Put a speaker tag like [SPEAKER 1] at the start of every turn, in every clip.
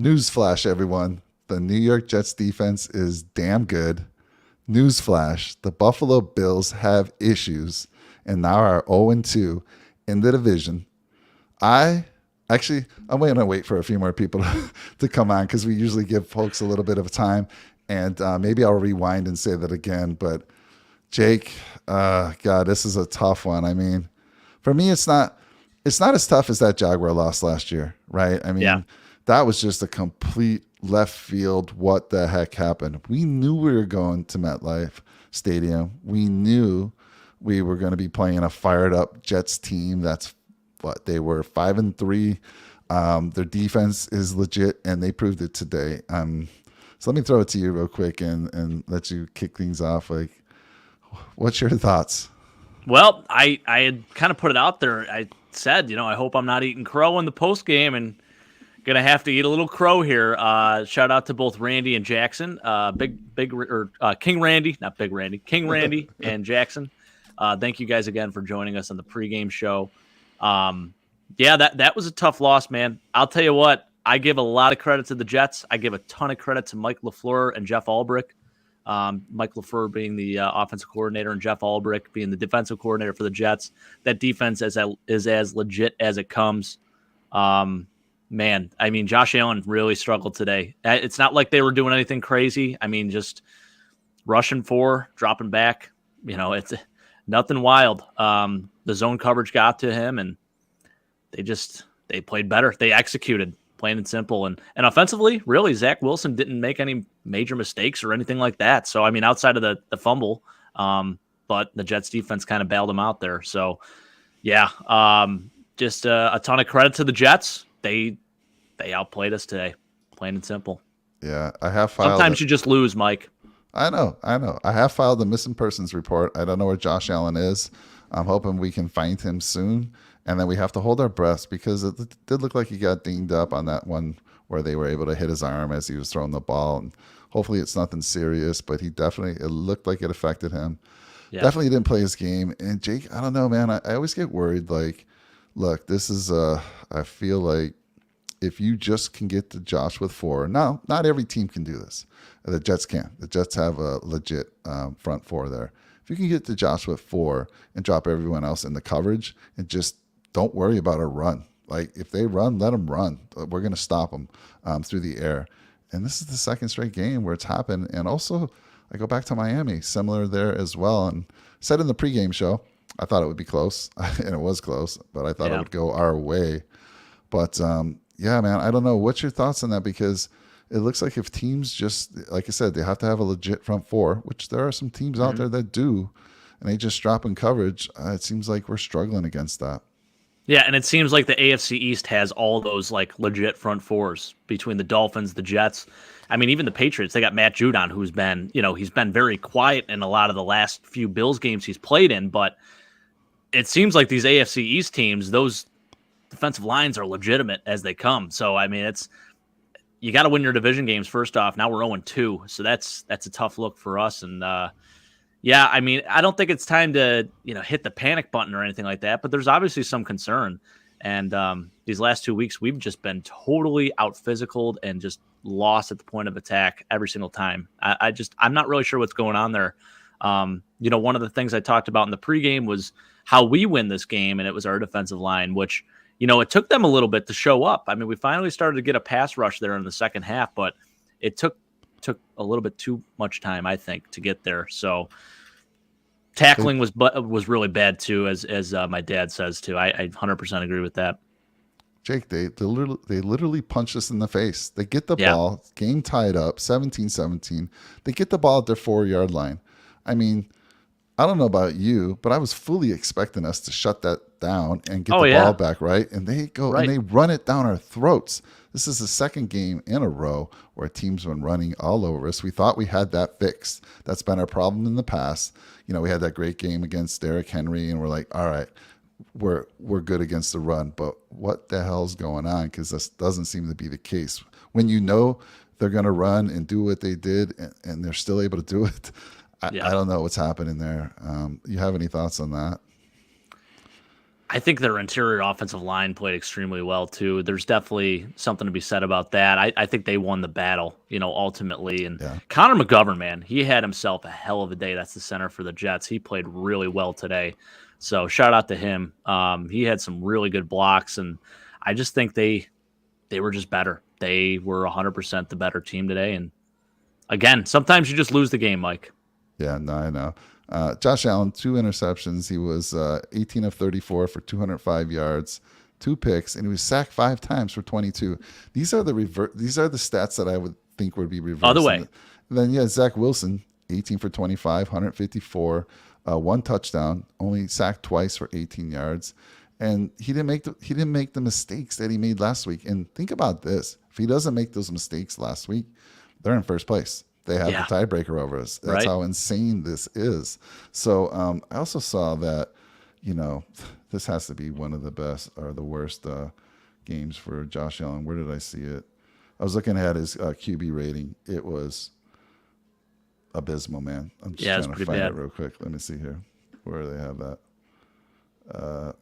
[SPEAKER 1] Newsflash, everyone. The New York Jets defense is damn good. Newsflash, the Buffalo Bills have issues and now are 0-2 in the division. I I'm going to wait for a few more people to come on because we usually give folks a little bit of time. And maybe I'll rewind and say that again. But Jake, God, this is a tough one. I mean, for me, it's not as tough as that Jaguar loss last year, right? I
[SPEAKER 2] Yeah.
[SPEAKER 1] mean, that was just a complete left field. What the heck happened? We knew we were going to MetLife Stadium. We knew we were going to be playing a fired up Jets team. That's what they were 5-3. Their defense is legit, and they proved it today. So let me throw it to you real quick and let you kick things off. Like, what's your thoughts?
[SPEAKER 2] Well, I had kind of put it out there. I said, I hope I'm not eating crow in the post game, and gonna have to eat a little crow here. Shout out to both Randy and Jackson. King Randy, not Big Randy, King Randy and Jackson. Thank you guys again for joining us on the pregame show. Yeah, that was a tough loss, man. I'll tell you what. I give a lot of credit to the Jets. I give a ton of credit to Mike LaFleur and Jeff Ulbrich. Mike LaFleur being the offensive coordinator and Jeff Ulbrich being the defensive coordinator for the Jets. That defense is as legit as it comes. Man, I mean, Josh Allen really struggled today. It's not like they were doing anything crazy. I mean, just rushing four, dropping back. It's nothing wild. The zone coverage got to him, and they played better. They executed, plain and simple. And offensively, really, Zach Wilson didn't make any major mistakes or anything like that. So, I mean, outside of the fumble, but the Jets defense kind of bailed him out there. So, yeah, just a ton of credit to the Jets. They outplayed us today, plain and simple.
[SPEAKER 1] Yeah, I have filed.
[SPEAKER 2] Sometimes you just lose, Mike.
[SPEAKER 1] I know. I have filed the missing persons report. I don't know where Josh Allen is. I'm hoping we can find him soon. And then we have to hold our breaths because it did look like he got dinged up on that one where they were able to hit his arm as he was throwing the ball. And hopefully it's nothing serious, but it looked like it affected him. Yeah. Definitely didn't play his game. And Jake, I don't know, man. I always get worried. Like, look, this is, I feel like if you just can get to Josh with 4, no, not every team can do this. The Jets can. The Jets have a legit front 4 there. If you can get to Josh with 4 and drop everyone else in the coverage and just don't worry about a run. Like, if they run, let them run. We're going to stop them through the air. And this is the second straight game where it's happened. And also, I go back to Miami, similar there as well. And said in the pregame show, I thought it would be close, and it was close, but I thought it would go our way. But, yeah, man, I don't know. What's your thoughts on that? Because it looks like if teams just, like I said, they have to have a legit front 4, which there are some teams out there that do, and they just drop in coverage. It seems like we're struggling against that.
[SPEAKER 2] Yeah, and it seems like the AFC East has all those like legit front 4s between the Dolphins, the Jets. I mean, even the Patriots, they got Matt Judon, who's been, he's been very quiet in a lot of the last few Bills games he's played in, but it seems like these AFC East teams, those defensive lines are legitimate as they come. So, I mean, you got to win your division games first off. Now we're 0-2, so that's a tough look for us. And yeah, I mean, I don't think it's time to hit the panic button or anything like that. But there's obviously some concern. And these last 2 weeks, we've just been totally out physicaled and just lost at the point of attack every single time. I'm not really sure what's going on there. One of the things I talked about in the pregame was how we win this game, and it was our defensive line, which it took them a little bit to show up. I mean, we finally started to get a pass rush there in the second half, but it took a little bit too much time, I think, to get there. So tackling was really bad too, as my dad says too. I 100% agree with that.
[SPEAKER 1] Jake, they literally punch us in the face. They get the ball, game tied up, 17-17. They get the ball at their 4-yard line. I mean, I don't know about you, but I was fully expecting us to shut that down and get the ball back, right? And they go and they run it down our throats. This is the second game in a row where teams been running all over us. We thought we had that fixed. That's been our problem in the past. We had that great game against Derrick Henry, and we're like, all right, we're good against the run. But what the hell's going on? Because this doesn't seem to be the case. When they're going to run and do what they did, and they're still able to do it, I don't know what's happening there. You have any thoughts on that?
[SPEAKER 2] I think their interior offensive line played extremely well too. There's definitely something to be said about that. I think they won the battle, ultimately. And
[SPEAKER 1] Yeah.
[SPEAKER 2] Connor McGovern, man, he had himself a hell of a day. That's the center for the Jets. He played really well today. So shout out to him. He had some really good blocks, and I just think they were just better. They were 100% the better team today. And again, sometimes you just lose the game, Mike.
[SPEAKER 1] Yeah, no, I know. Josh Allen, 2 interceptions. He was 18 of 34 for 205 yards, 2 picks, and he was sacked 5 times for 22. These are the stats that I would think would be reversed.
[SPEAKER 2] Other way.
[SPEAKER 1] And then Zach Wilson, 18 for 25, 154, 1 touchdown, only sacked twice for 18 yards, and he didn't make the mistakes that he made last week. And think about this: if he doesn't make those mistakes last week, they're in first place. They have the tiebreaker over us. That's
[SPEAKER 2] right.
[SPEAKER 1] how insane this is. So I also saw that, this has to be one of the best or the worst games for Josh Allen. Where did I see it? I was looking at his QB rating. It was abysmal, man. I'm just trying to find it real quick. Let me see here. Where do they have that?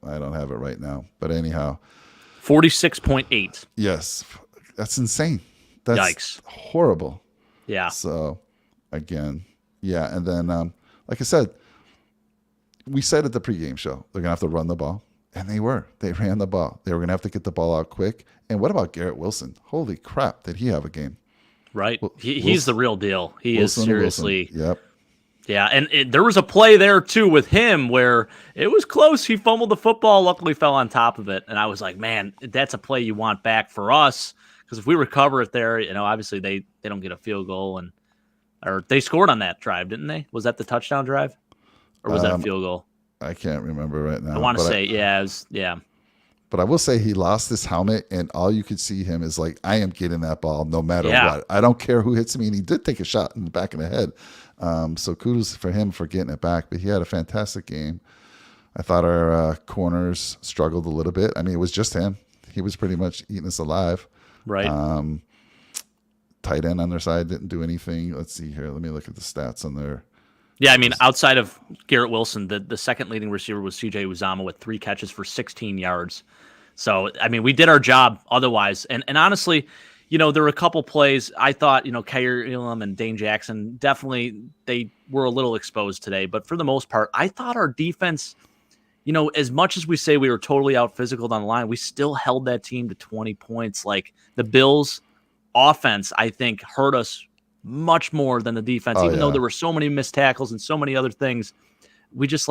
[SPEAKER 1] I don't have it right now. But anyhow.
[SPEAKER 2] 46.8.
[SPEAKER 1] Yes. That's insane. That's
[SPEAKER 2] Yikes.
[SPEAKER 1] Horrible.
[SPEAKER 2] Yeah.
[SPEAKER 1] So, again, yeah. And then, like I said, we said at the pregame show, they're going to have to run the ball. And they were. They ran the ball. They were going to have to get the ball out quick. And what about Garrett Wilson? Holy crap, did he have a game?
[SPEAKER 2] Right. He's the real deal. He Wilson, is seriously.
[SPEAKER 1] Wilson. Yep.
[SPEAKER 2] Yeah, and there was a play there, too, with him where it was close. He fumbled the football, luckily fell on top of it. And I was like, man, that's a play you want back for us. Because if we recover it there, obviously they don't get a field goal, or they scored on that drive, didn't they? Was that the touchdown drive, or was that a field goal?
[SPEAKER 1] I can't remember right now.
[SPEAKER 2] I want to say, it was, yeah.
[SPEAKER 1] But I will say he lost his helmet, and all you could see him is like, I am getting that ball no matter what. I don't care who hits me, and he did take a shot in the back of the head. So kudos for him for getting it back. But he had a fantastic game. I thought our corners struggled a little bit. I mean, it was just him. He was pretty much eating us alive.
[SPEAKER 2] Right.
[SPEAKER 1] Tight end on their side didn't do anything. Let's see here. Let me look at the stats on there.
[SPEAKER 2] Yeah, I mean, outside of Garrett Wilson, the second leading receiver was C.J. Uzama with 3 catches for 16 yards. So, I mean, we did our job otherwise. And honestly, there were a couple plays. I thought, Kyer Elam and Dane Jackson, definitely they were a little exposed today. But for the most part, I thought our defense, as much as we say we were totally out physical on the line, we still held that team to 20 points. Like the Bills' offense, I think, hurt us much more than the defense, though there were so many missed tackles and so many other things. We just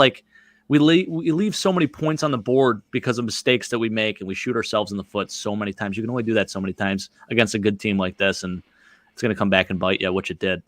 [SPEAKER 2] we leave so many points on the board because of mistakes that we make, and we shoot ourselves in the foot so many times. You can only do that so many times against a good team like this, and it's going to come back and bite you, which it did.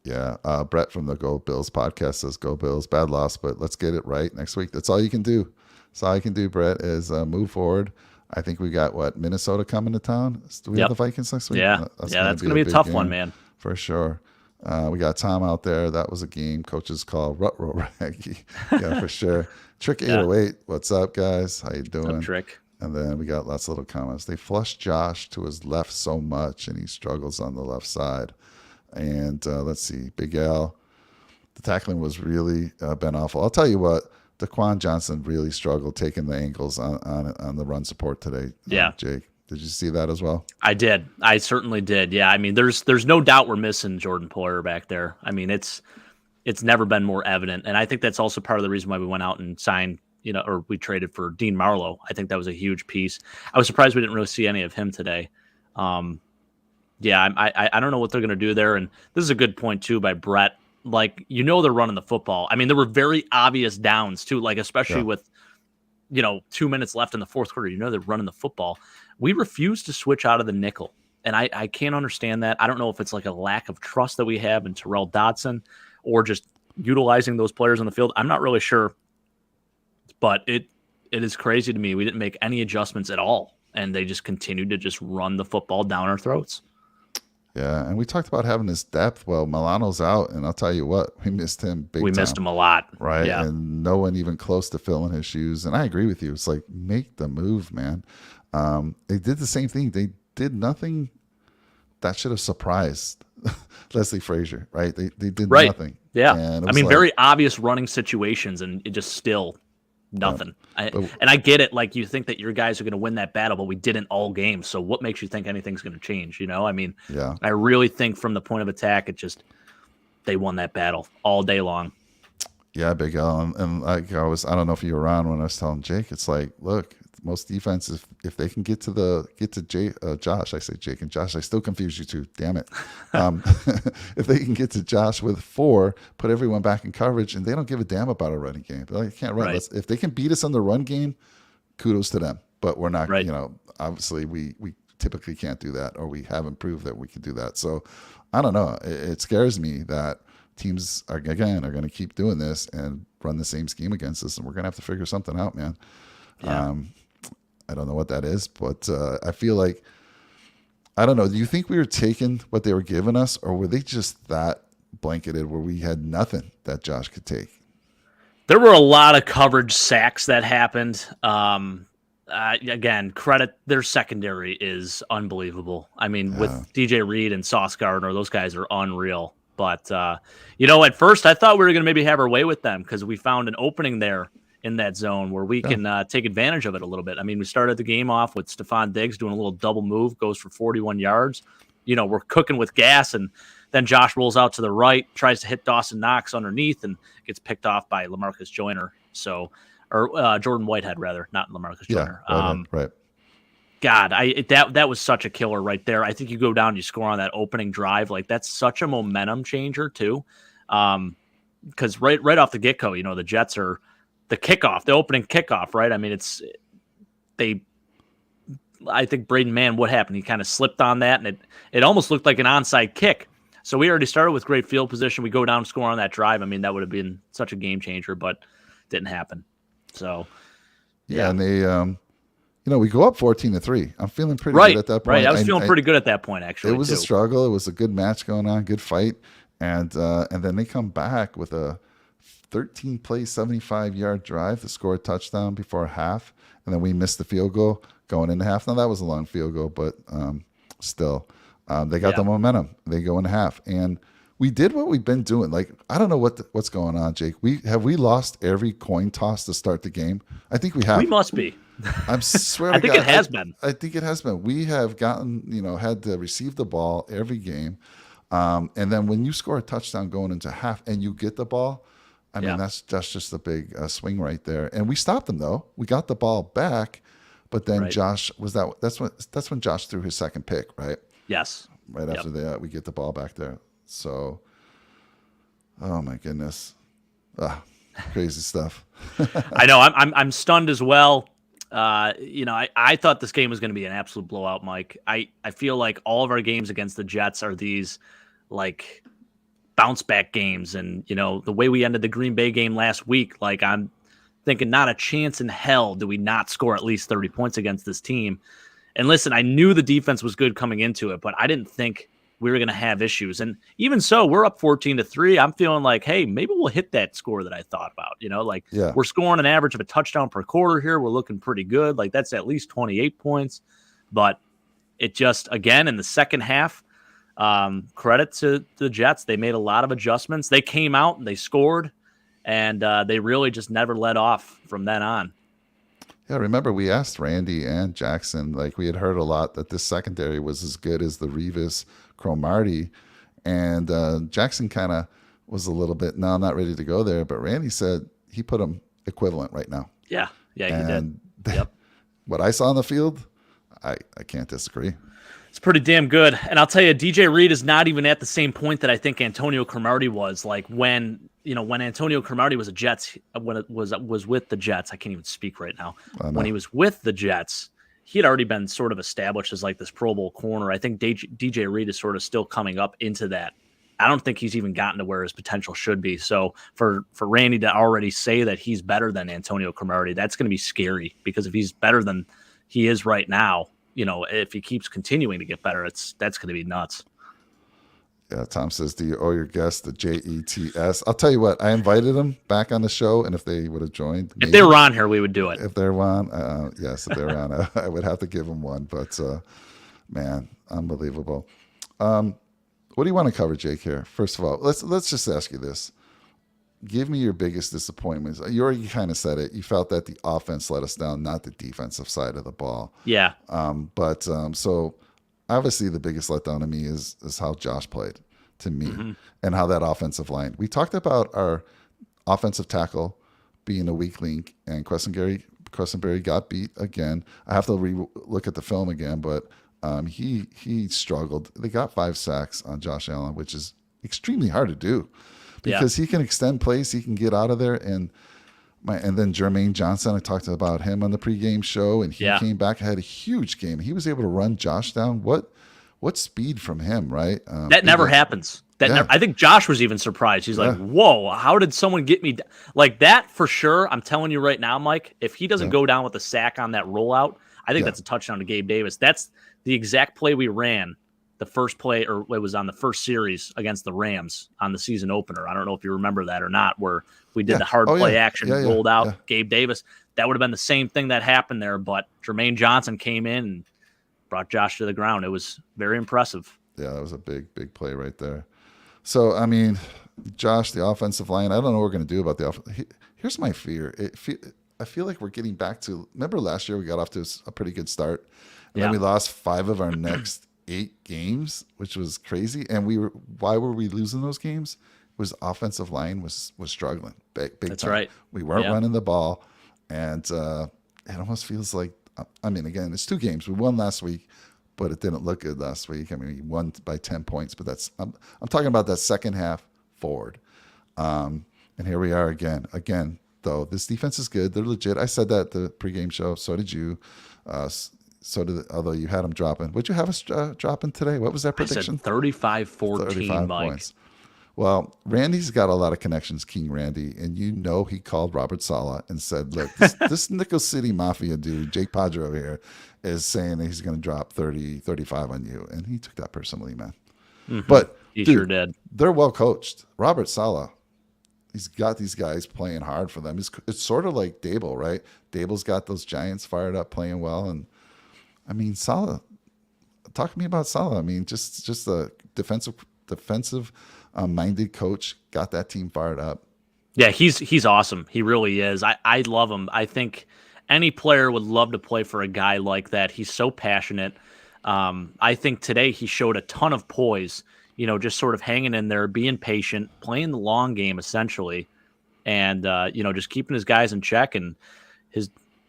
[SPEAKER 1] Yeah, Brett from the Go Bills podcast says, "Go Bills, bad loss, but let's get it right next week." That's all you can do. That's all you can do, Brett, is move forward. I think we got Minnesota coming to town. Do we have the Vikings next week?
[SPEAKER 2] Yeah, that's going to be a tough one, man.
[SPEAKER 1] For sure. We got Tom out there. That was a game coaches call Rut-Roll Raggy. Yeah, for sure. Trick 808. What's up, guys? How you doing?
[SPEAKER 2] What's up, Trick?
[SPEAKER 1] And then we got lots of little comments. They flushed Josh to his left so much, and he struggles on the left side. And let's see, Big Al, the tackling was really been awful. I'll tell you what, Daquan Johnson really struggled taking the angles on the run support today.
[SPEAKER 2] Yeah,
[SPEAKER 1] Jake, did you see that as well?
[SPEAKER 2] I did. I certainly did. Yeah, I mean, there's no doubt we're missing Jordan Poyer back there. I mean, it's never been more evident, and I think that's also part of the reason why we went out and signed, or we traded for Dean Marlowe. I think that was a huge piece. I was surprised we didn't really see any of him today. Yeah, I don't know what they're going to do there. And this is a good point, too, by Brett. Like, they're running the football. I mean, there were very obvious downs, too, like especially with, 2 minutes left in the fourth quarter. They're running the football. We refuse to switch out of the nickel. And I can't understand that. I don't know if it's like a lack of trust that we have in Terrell Dodson or just utilizing those players on the field. I'm not really sure. But it is crazy to me. We didn't make any adjustments at all. And they just continued to just run the football down our throats.
[SPEAKER 1] Yeah, and we talked about having this depth. Well, Milano's out, and I'll tell you what, we missed him big time.
[SPEAKER 2] We missed him a lot.
[SPEAKER 1] Right,
[SPEAKER 2] yeah.
[SPEAKER 1] And no one even close to filling his shoes. And I agree with you. It's like, make the move, man. They did the same thing. They did nothing that should have surprised Leslie Frazier, right? They did nothing.
[SPEAKER 2] Yeah, I mean, very obvious running situations, and it just still Nothing.
[SPEAKER 1] But
[SPEAKER 2] And I get it. Like, you think that your guys are going to win that battle, but we didn't all game. So what makes you think anything's going to change? I mean,
[SPEAKER 1] yeah,
[SPEAKER 2] I really think from the point of attack, they won that battle all day long.
[SPEAKER 1] yeah, Big L, and like I don't know if you were around when I was telling Jake, it's like, look, most defenses, if they can get to Josh, I say Jake and Josh, I still confuse you two, damn it. Um, if they can get to Josh with 4, put everyone back in coverage, and they don't give a damn about a running game. They're like, I can't run.
[SPEAKER 2] Right.
[SPEAKER 1] If they can beat us on the run game, kudos to them. But we're not,
[SPEAKER 2] Right.
[SPEAKER 1] obviously we typically can't do that, or we haven't proved that we can do that. So I don't know. It scares me that teams are going to keep doing this and run the same scheme against us, and we're going to have to figure something out, man.
[SPEAKER 2] Yeah.
[SPEAKER 1] I don't know what that is, but I feel like, I don't know. Do you think we were taking what they were giving us, or were they just that blanketed where we had nothing that Josh could take?
[SPEAKER 2] There were a lot of coverage sacks that happened. Again, credit their secondary is unbelievable. I mean, with DJ Reed and Sauce Gardner, those guys are unreal. But, at first I thought we were going to maybe have our way with them because we found an opening there in that zone where we can take advantage of it a little bit. I mean, we started the game off with Stephon Diggs doing a little double move, goes for 41 yards. We're cooking with gas, and then Josh rolls out to the right, tries to hit Dawson Knox underneath, and gets picked off by LaMarcus Joyner. Or Jordan Whitehead, rather, not LaMarcus Joyner.
[SPEAKER 1] Right.
[SPEAKER 2] God, that was such a killer right there. I think you go down, you score on that opening drive. Like, that's such a momentum changer too. Because right off the get-go, the Jets are the opening kickoff, right? I mean, I think Braden Mann, what happened? He kind of slipped on that, and it almost looked like an onside kick. So we already started with great field position. We go down and score on that drive. I mean, that would have been such a game changer, but didn't happen. So,
[SPEAKER 1] yeah. And they, we go up 14-3. I'm feeling pretty
[SPEAKER 2] right,
[SPEAKER 1] good at that point.
[SPEAKER 2] Right, I was feeling pretty good at that point, actually.
[SPEAKER 1] It was a struggle. It was a good match going on, good fight, and then they come back with a 13-play, 75-yard drive to score a touchdown before half, and then we missed the field goal going into half. Now, that was a long field goal, but still, they got the momentum. They go into half, and we did what we've been doing. Like, I don't know what's going on, Jake. We lost every coin toss to start the game. I think we have.
[SPEAKER 2] We must be.
[SPEAKER 1] I swear
[SPEAKER 2] I think it has been.
[SPEAKER 1] I think it has been. We have gotten, had to receive the ball every game. And then when you score a touchdown going into half and you get the ball, I mean, that's just a big swing right there. And we stopped them, though. We got the ball back, but then Josh that's when Josh threw his second pick, right?
[SPEAKER 2] Yes.
[SPEAKER 1] Right after that, we get the ball back there. So, oh my goodness, crazy stuff.
[SPEAKER 2] I know. I'm stunned as well. I thought this game was going to be an absolute blowout, Mike. I feel like all of our games against the Jets are these like bounce back games. And, the way we ended the Green Bay game last week, like, I'm thinking not a chance in hell do we not score at least 30 points against this team. And listen, I knew the defense was good coming into it, but I didn't think we were going to have issues. And even so, we're up 14-3. I'm feeling like, hey, maybe we'll hit that score that I thought about. We're scoring an average of a touchdown per quarter here. We're looking pretty good. Like, that's at least 28 points. But it just, again, in the second half, credit to the Jets. They made a lot of adjustments. They came out and they scored, and they really just never let off from then on.
[SPEAKER 1] Yeah, remember we asked Randy and Jackson, like, we had heard a lot that this secondary was as good as the Revis Cromartie, and Jackson kind of was a little bit, no, I'm not ready to go there, but Randy said he put them equivalent right now.
[SPEAKER 2] Yeah, he did. Yep.
[SPEAKER 1] What I saw on the field, I can't disagree.
[SPEAKER 2] It's pretty damn good. And I'll tell you, DJ Reed is not even at the same point that I think Antonio Cromartie was. Like, when Antonio Cromartie was when it was with the Jets, I can't even speak right now. When he was with the Jets, he had already been sort of established as like this Pro Bowl corner. I think DJ Reed is sort of still coming up into that. I don't think he's even gotten to where his potential should be. So for Randy to already say that he's better than Antonio Cromartie, that's going to be scary, because if he's better than he is right now, if he keeps continuing to get better, that's going to be nuts.
[SPEAKER 1] Yeah, Tom says, do you owe your guests the JETS? I'll tell you what, I invited them back on the show, and if they would have joined.
[SPEAKER 2] If they were on here, we would do it.
[SPEAKER 1] If they're on, yes, if they're on, I would have to give them one. But, man, unbelievable. What do you want to cover, Jake, here? First of all, let's just ask you this. give me your biggest disappointments. You already kind of said it. You felt that the offense let us down, not the defensive side of the ball.
[SPEAKER 2] Yeah.
[SPEAKER 1] So obviously the biggest letdown to me is how Josh played to me
[SPEAKER 2] Hmm.
[SPEAKER 1] and how that offensive line. We talked about our offensive tackle being a weak link, and Questenberry got beat again. I have to look at the film again, but he struggled. They got 5 sacks on Josh Allen, which is extremely hard to do
[SPEAKER 2] Yeah.
[SPEAKER 1] because he can extend plays, he can get out of there, and then Jermaine Johnson, I talked about him on the pregame show, and he
[SPEAKER 2] Yeah.
[SPEAKER 1] came back, had a huge game. He was able to run Josh down. What speed from him, right?
[SPEAKER 2] That never happens. I think Josh was even surprised. He's like, "Whoa, how did someone get me like that?" For sure, I'm telling you right now, Mike. If he doesn't go down with a sack on that rollout, I think that's a touchdown to Gabe Davis. That's the exact play we ran. The first play, or it was on the first series against the Rams on the season opener. I don't know if you remember that or not, where we did the hard play action, rolled out Gabe Davis. That would have been the same thing that happened there, but Jermaine Johnson came in and brought Josh to the ground. It was very impressive.
[SPEAKER 1] Yeah, that was a big play right there. So, I mean, Josh, the offensive line, I don't know what we're going to do about the offense. Here's my fear. I feel like we're getting back to, remember last year we got off to a pretty good start, and then we lost 5 of our next 8 games, which was crazy. And why were we losing those games? It was offensive line was struggling big
[SPEAKER 2] That's
[SPEAKER 1] time.
[SPEAKER 2] right.
[SPEAKER 1] We weren't running the ball, and it almost feels like, I mean, again, it's 2 games. We won last week, but it didn't look good last week. I mean, we won by 10 points, but I'm talking about that second half forward. And here we are again. Again, though, this defense is good. They're legit. I said that at the pregame show. So did you. Although you had them dropping. Would you have us dropping today? What was that prediction?
[SPEAKER 2] I said 35-14,
[SPEAKER 1] 35
[SPEAKER 2] Mike.
[SPEAKER 1] points. Well, Randy's got a lot of connections, King Randy, and you know he called Robert Saleh and said, look, this Nickel City Mafia dude, Jake Padre over here, is saying that he's going to drop 30, 35 on you. And he took that personally, man.
[SPEAKER 2] Mm-hmm.
[SPEAKER 1] But
[SPEAKER 2] he sure did.
[SPEAKER 1] They're well coached. Robert Saleh, he's got these guys playing hard for them. It's sort of like Dable, right? Dable's got those Giants fired up, playing well. And, I mean, Saleh, talk to me about Saleh. I mean, just a defensive minded coach, got that team fired up.
[SPEAKER 2] Yeah, he's awesome. He really is. I love him. I think any player would love to play for a guy like that. He's so passionate. I think today he showed a ton of poise, just sort of hanging in there, being patient, playing the long game essentially, and just keeping his guys in check. And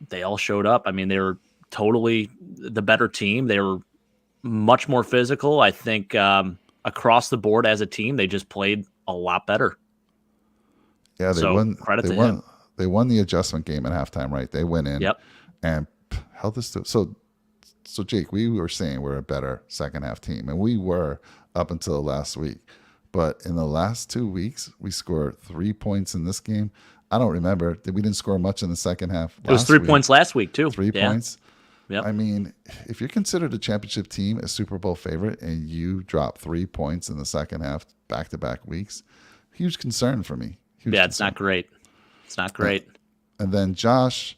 [SPEAKER 2] they all showed up. I mean, they were totally the better team. They were much more physical. I think across the board as a team, they just played a lot better.
[SPEAKER 1] Yeah, they won.
[SPEAKER 2] Credit to him.
[SPEAKER 1] They won the adjustment game at halftime, right? They went in and held this to. So Jake, we were saying we're a better second half team, and we were up until last week. But in the last 2 weeks, we scored 3 points in this game. I don't remember. We didn't score much in the second half.
[SPEAKER 2] It was 3 points last week too.
[SPEAKER 1] 3 points.
[SPEAKER 2] Yep.
[SPEAKER 1] I mean, if you're considered a championship team, a Super Bowl favorite, and you drop 3 points in the second half, back-to-back weeks, huge concern for me.
[SPEAKER 2] It's not great. It's not great.
[SPEAKER 1] And then Josh,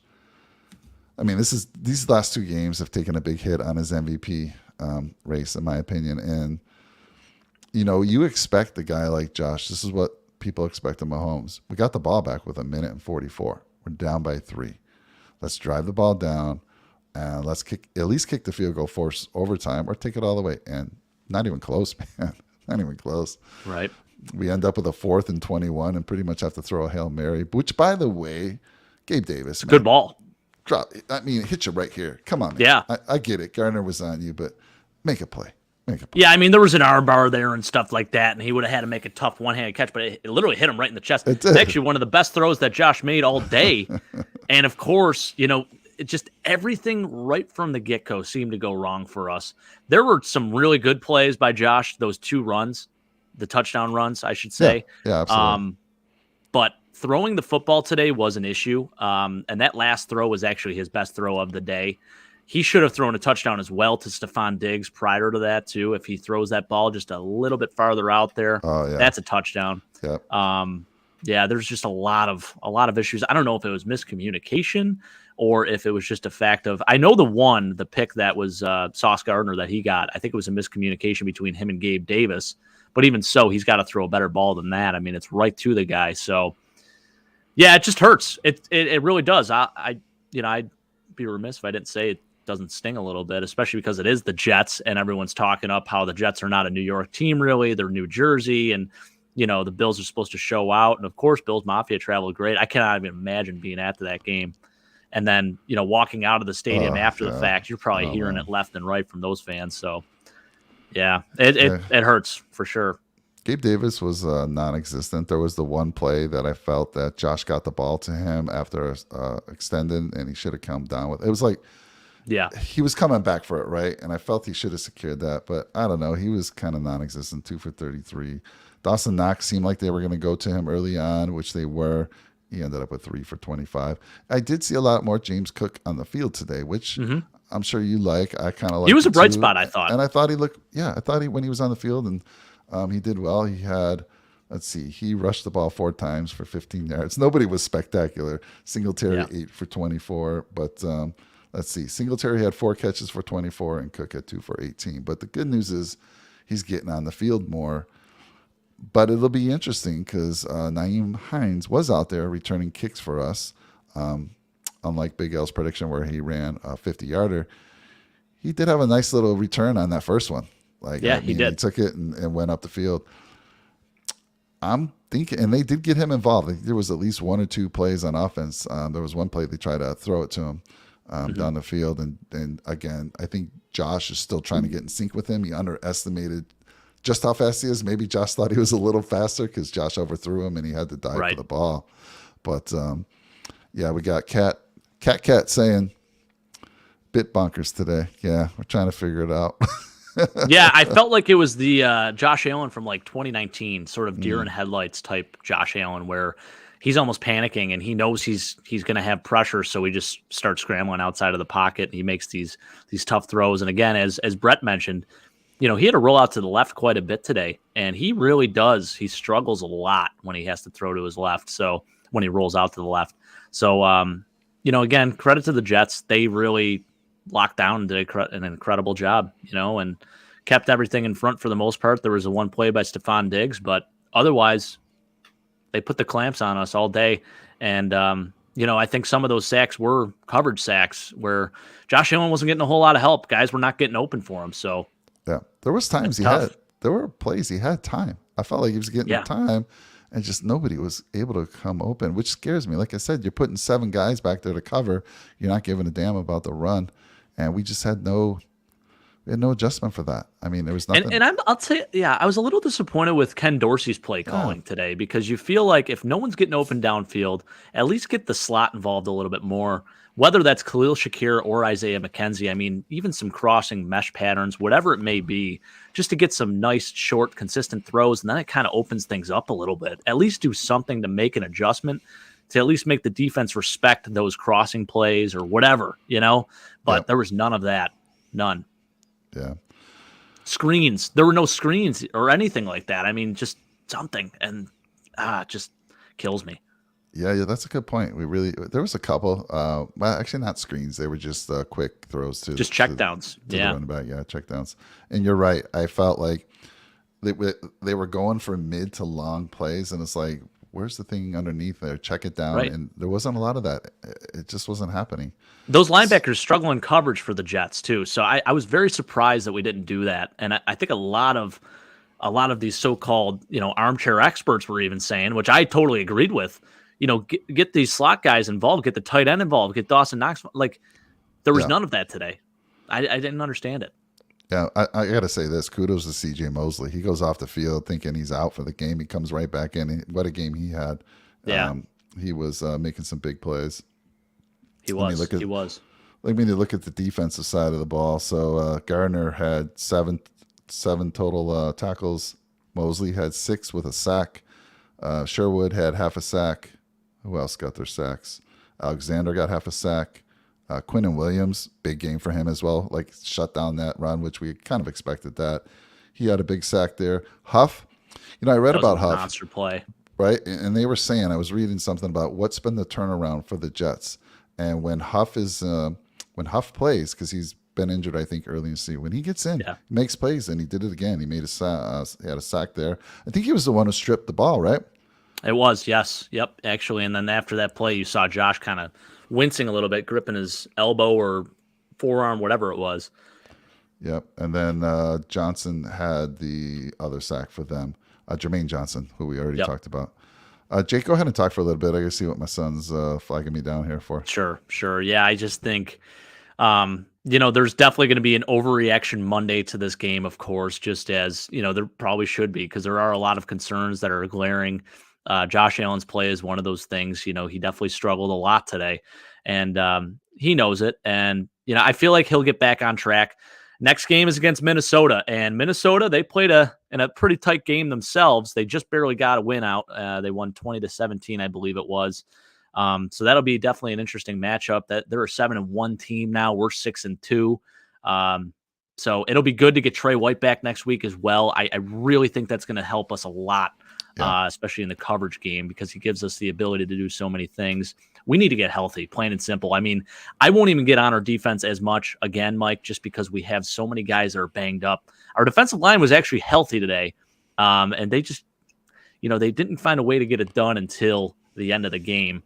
[SPEAKER 1] I mean, these last 2 games have taken a big hit on his MVP race, in my opinion. And you expect a guy like Josh. This is what people expect of Mahomes. We got the ball back with 1:44. We're down by 3. Let's drive the ball down. And let's at least kick the field goal, force overtime, or take it all the way. And not even close, man. Not even close.
[SPEAKER 2] Right.
[SPEAKER 1] We end up with a 4th and 21 and pretty much have to throw a Hail Mary, which, by the way, Gabe Davis.
[SPEAKER 2] Good ball.
[SPEAKER 1] Drop. I mean, hit you right here. Come on, man.
[SPEAKER 2] Yeah.
[SPEAKER 1] I get it. Gardner was on you, but make a play.
[SPEAKER 2] Yeah, I mean, there was an arm bar there and stuff like that, and he would have had to make a tough one-handed catch, but it literally hit him right in the chest. It's actually one of the best throws that Josh made all day. And, of course, it just everything right from the get-go seemed to go wrong for us. There were some really good plays by Josh, those 2 runs, the touchdown runs, I should say.
[SPEAKER 1] Yeah, absolutely.
[SPEAKER 2] But throwing the football today was an issue, and that last throw was actually his best throw of the day. He should have thrown a touchdown as well to Stephon Diggs prior to that, too. If he throws that ball just a little bit farther out there, that's a touchdown.
[SPEAKER 1] Yep.
[SPEAKER 2] There's just a lot of issues. I don't know if it was miscommunication or if it was just a fact of, I know the pick that was Sauce Gardner that he got, I think it was a miscommunication between him and Gabe Davis. But even so, he's got to throw a better ball than that. I mean, it's right to the guy. So Yeah, it just hurts. It really does. I'd be remiss if I didn't say it doesn't sting a little bit, especially because it is the Jets, and everyone's talking up how the Jets are not a New York team, really. They're New Jersey, and the Bills are supposed to show out. And of course, Bills Mafia traveled great. I cannot even imagine being at that game. And then, walking out of the stadium
[SPEAKER 1] Oh
[SPEAKER 2] after the
[SPEAKER 1] God.
[SPEAKER 2] fact, you're probably
[SPEAKER 1] Oh
[SPEAKER 2] hearing
[SPEAKER 1] man.
[SPEAKER 2] it left and right from those fans. So yeah, it
[SPEAKER 1] Yeah.
[SPEAKER 2] it hurts for sure.
[SPEAKER 1] Gabe Davis was non-existent. There was the one play that I felt that Josh got the ball to him after extended, and he should have come down with. It was like
[SPEAKER 2] Yeah.
[SPEAKER 1] he was coming back for it, right? And I felt he should have secured that, but I don't know. He was kind of non-existent, 2 for 33. Dawson Knox seemed like they were going to go to him early on, which they were. He ended up with 3 for 25. I did see a lot more James Cook on the field today, which
[SPEAKER 2] Hmm.
[SPEAKER 1] I'm sure you like. I kind of
[SPEAKER 2] He
[SPEAKER 1] like
[SPEAKER 2] was a
[SPEAKER 1] it
[SPEAKER 2] bright
[SPEAKER 1] too.
[SPEAKER 2] spot, I thought.
[SPEAKER 1] And I thought he looked, yeah, I thought when he was on the field and he did well. He had, let's see, he rushed the ball 4 times for 15 yards. Nobody was spectacular. Singletary,
[SPEAKER 2] Yeah.
[SPEAKER 1] 8 for 24. But let's see, Singletary had 4 catches for 24 and Cook had 2 for 18. But the good news is he's getting on the field more. But it'll be interesting because Naeem Hines was out there returning kicks for us. Unlike Big L's prediction where he ran a 50-yarder, he did have a nice little return on that first one. Like,
[SPEAKER 2] Yeah,
[SPEAKER 1] I
[SPEAKER 2] he
[SPEAKER 1] mean, he
[SPEAKER 2] did.
[SPEAKER 1] took it and went up the field. I'm thinking, and they did get him involved. I think there was at least 1 or 2 plays on offense. There was one play they tried to throw it to him down the field, and again, I think Josh is still trying to get in sync with him. He underestimated just how fast he is. Maybe Josh thought he was a little faster because Josh overthrew him and he had to dive for
[SPEAKER 2] Right.
[SPEAKER 1] the ball. But yeah, we got Cat saying bit bonkers today. Yeah, we're trying to figure it out.
[SPEAKER 2] Yeah, I felt like it was the Josh Allen from like 2019, sort of deer in headlights type Josh Allen, where he's almost panicking and he knows he's going to have pressure, so he just starts scrambling outside of the pocket. And he makes these tough throws. And again, as Brett mentioned, he had to roll out to the left quite a bit today, and he really does. He struggles a lot when he has to throw to his left. So when he rolls out to the left, so again, credit to the Jets. They really locked down and did an incredible job, and kept everything in front for the most part. There was a one play by Stephon Diggs, but otherwise they put the clamps on us all day. And, I think some of those sacks were coverage sacks where Josh Allen wasn't getting a whole lot of help. Guys were not getting open for him. So
[SPEAKER 1] Yeah, there was times
[SPEAKER 2] it's tough.
[SPEAKER 1] there were plays he had time. I felt like he was getting
[SPEAKER 2] Yeah.
[SPEAKER 1] time, and just nobody was able to come open, which scares me. Like I said, you're putting 7 guys back there to cover. You're not giving a damn about the run, and we just had no adjustment for that. I mean, there was nothing.
[SPEAKER 2] And I'll say, yeah, I was a little disappointed with Ken Dorsey's play calling today because you feel like if no one's getting open downfield, at least get the slot involved a little bit more. Whether that's Khalil Shakir or Isaiah McKenzie, I mean, even some crossing mesh patterns, whatever it may be, just to get some nice, short, consistent throws, and then it kind of opens things up a little bit. At least do something to make an adjustment to at least make the defense respect those crossing plays or whatever, But
[SPEAKER 1] Yep.
[SPEAKER 2] there was none of that. None.
[SPEAKER 1] Yeah.
[SPEAKER 2] Screens. There were no screens or anything like that. I mean, just something, and just kills me.
[SPEAKER 1] Yeah, that's a good point. There was a couple, well, actually not screens. They were just quick throws
[SPEAKER 2] Just check downs.
[SPEAKER 1] to the
[SPEAKER 2] Yeah.
[SPEAKER 1] running back. Yeah, check downs. And you're right. I felt like they were going for mid to long plays, and it's like, where's the thing underneath there? Check it down.
[SPEAKER 2] Right.
[SPEAKER 1] And there wasn't a lot of that. It just wasn't happening.
[SPEAKER 2] Those linebackers struggle in coverage for the Jets too. So I was very surprised that we didn't do that. And I think a lot of these so-called, armchair experts were even saying, which I totally agreed with, get these slot guys involved, get the tight end involved, get Dawson Knox. Like there was
[SPEAKER 1] Yeah.
[SPEAKER 2] none of that today. I didn't understand it.
[SPEAKER 1] Yeah, I got to say this. Kudos to C.J. Mosley. He goes off the field thinking he's out for the game. He comes right back in. What a game he had.
[SPEAKER 2] Yeah.
[SPEAKER 1] He was making some big plays.
[SPEAKER 2] He
[SPEAKER 1] Let me
[SPEAKER 2] was.
[SPEAKER 1] look at-
[SPEAKER 2] He was.
[SPEAKER 1] Let me look at the defensive side of the ball. So Gardner had seven total tackles. Mosley had 6 with a sack. Sherwood had half a sack. Who else got their sacks? Alexander got half a sack. Quinnen Williams, big game for him as well. Like shut down that run, which we kind of expected that. He had a big sack there. Huff, I read
[SPEAKER 2] That was
[SPEAKER 1] about
[SPEAKER 2] a
[SPEAKER 1] Huff,
[SPEAKER 2] monster play.
[SPEAKER 1] right? And they were saying, I was reading something about what's been the turnaround for the Jets. And when Huff plays, because he's been injured, I think early in the season, when he gets in,
[SPEAKER 2] Yeah.
[SPEAKER 1] he makes plays, and he did it again. He made he had a sack there. I think he was the one who stripped the ball, right?
[SPEAKER 2] It was, yes. Yep, actually. And then after that play, you saw Josh kind of wincing a little bit, gripping his elbow or forearm, whatever it was.
[SPEAKER 1] Yep. And then Johnson had the other sack for them. Jermaine Johnson, who we already
[SPEAKER 2] Yep.
[SPEAKER 1] talked about. Jake, go ahead and talk for a little bit. I gotta see what my son's flagging me down here for.
[SPEAKER 2] Sure, sure. Yeah, I just think, there's definitely going to be an overreaction Monday to this game, of course, just as, there probably should be, because there are a lot of concerns that are glaring. Josh Allen's play is one of those things. He definitely struggled a lot today, and he knows it. And, I feel like he'll get back on track. Next game is against Minnesota, and Minnesota, they played in a pretty tight game themselves. They just barely got a win out. They won 20-17, I believe it was. So that'll be definitely an interesting matchup. That they're a 7-1 team now. We're 6-2. So it'll be good to get Trey White back next week as well. I really think that's going to help us a lot,
[SPEAKER 1] Yeah.
[SPEAKER 2] especially in the coverage game, because he gives us the ability to do so many things. We need to get healthy, plain and simple. I mean, I won't even get on our defense as much again, Mike, just because we have so many guys that are banged up. Our defensive line was actually healthy today, and they just, they didn't find a way to get it done until the end of the game.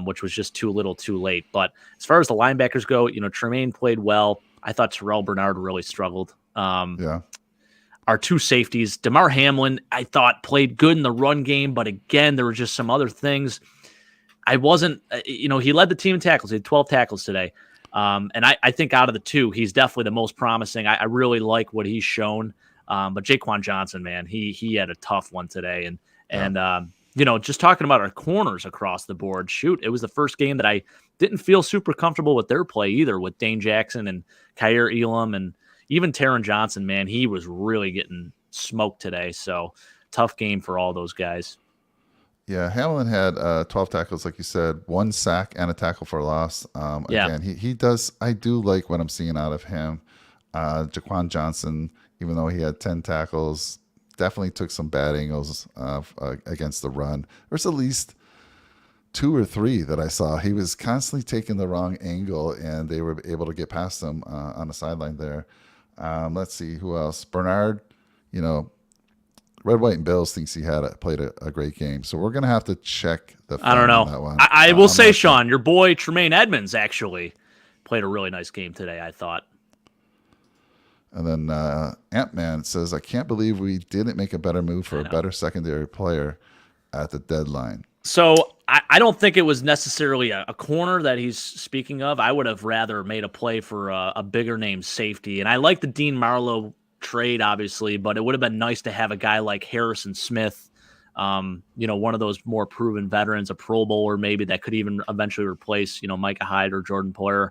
[SPEAKER 2] Which was just too little too late. But as far as the linebackers go, Tremaine played well. I thought Terrell Bernard really struggled.
[SPEAKER 1] Yeah.
[SPEAKER 2] Our two safeties, Damar Hamlin, I thought played good in the run game, but again, there were just some other things. I wasn't, he led the team in tackles. He had 12 tackles today. And I think out of the two, he's definitely the most promising. I really like what he's shown. But Jaquan Johnson, man, he had a tough one today. Just talking about our corners across the board, shoot, it was the first game that I didn't feel super comfortable with their play either, with Dane Jackson and Kyer Elam and even Taron Johnson, man, he was really getting smoked today. So tough game for all those guys.
[SPEAKER 1] Yeah, Hamlin had 12 tackles, like you said, one sack and a tackle for a loss.
[SPEAKER 2] Yeah.
[SPEAKER 1] Again, he does. I do like what I'm seeing out of him. Jaquan Johnson, even though he had 10 tackles, definitely took some bad angles against the run. There's at least two or three that I saw. He was constantly taking the wrong angle, and they were able to get past him on the sideline there. Let's see who else. Bernard, you know, Red, White, and Bills thinks he played a great game. So we're gonna have to check the
[SPEAKER 2] I don't
[SPEAKER 1] film on
[SPEAKER 2] know.
[SPEAKER 1] that one.
[SPEAKER 2] I will
[SPEAKER 1] I'm
[SPEAKER 2] say,
[SPEAKER 1] not sure.
[SPEAKER 2] Sean, your boy Tremaine Edmonds actually played a really nice game today, I thought.
[SPEAKER 1] And then Ant Man says, "I can't believe we didn't make a better move for
[SPEAKER 2] I
[SPEAKER 1] a
[SPEAKER 2] know.
[SPEAKER 1] better secondary player at the deadline."
[SPEAKER 2] So I don't think it was necessarily a corner that he's speaking of. I would have rather made a play for a bigger name safety. And I like the Dean Marlowe trade, obviously, but it would have been nice to have a guy like Harrison Smith, one of those more proven veterans, a Pro Bowler maybe that could even eventually replace, Micah Hyde or Jordan Poyer.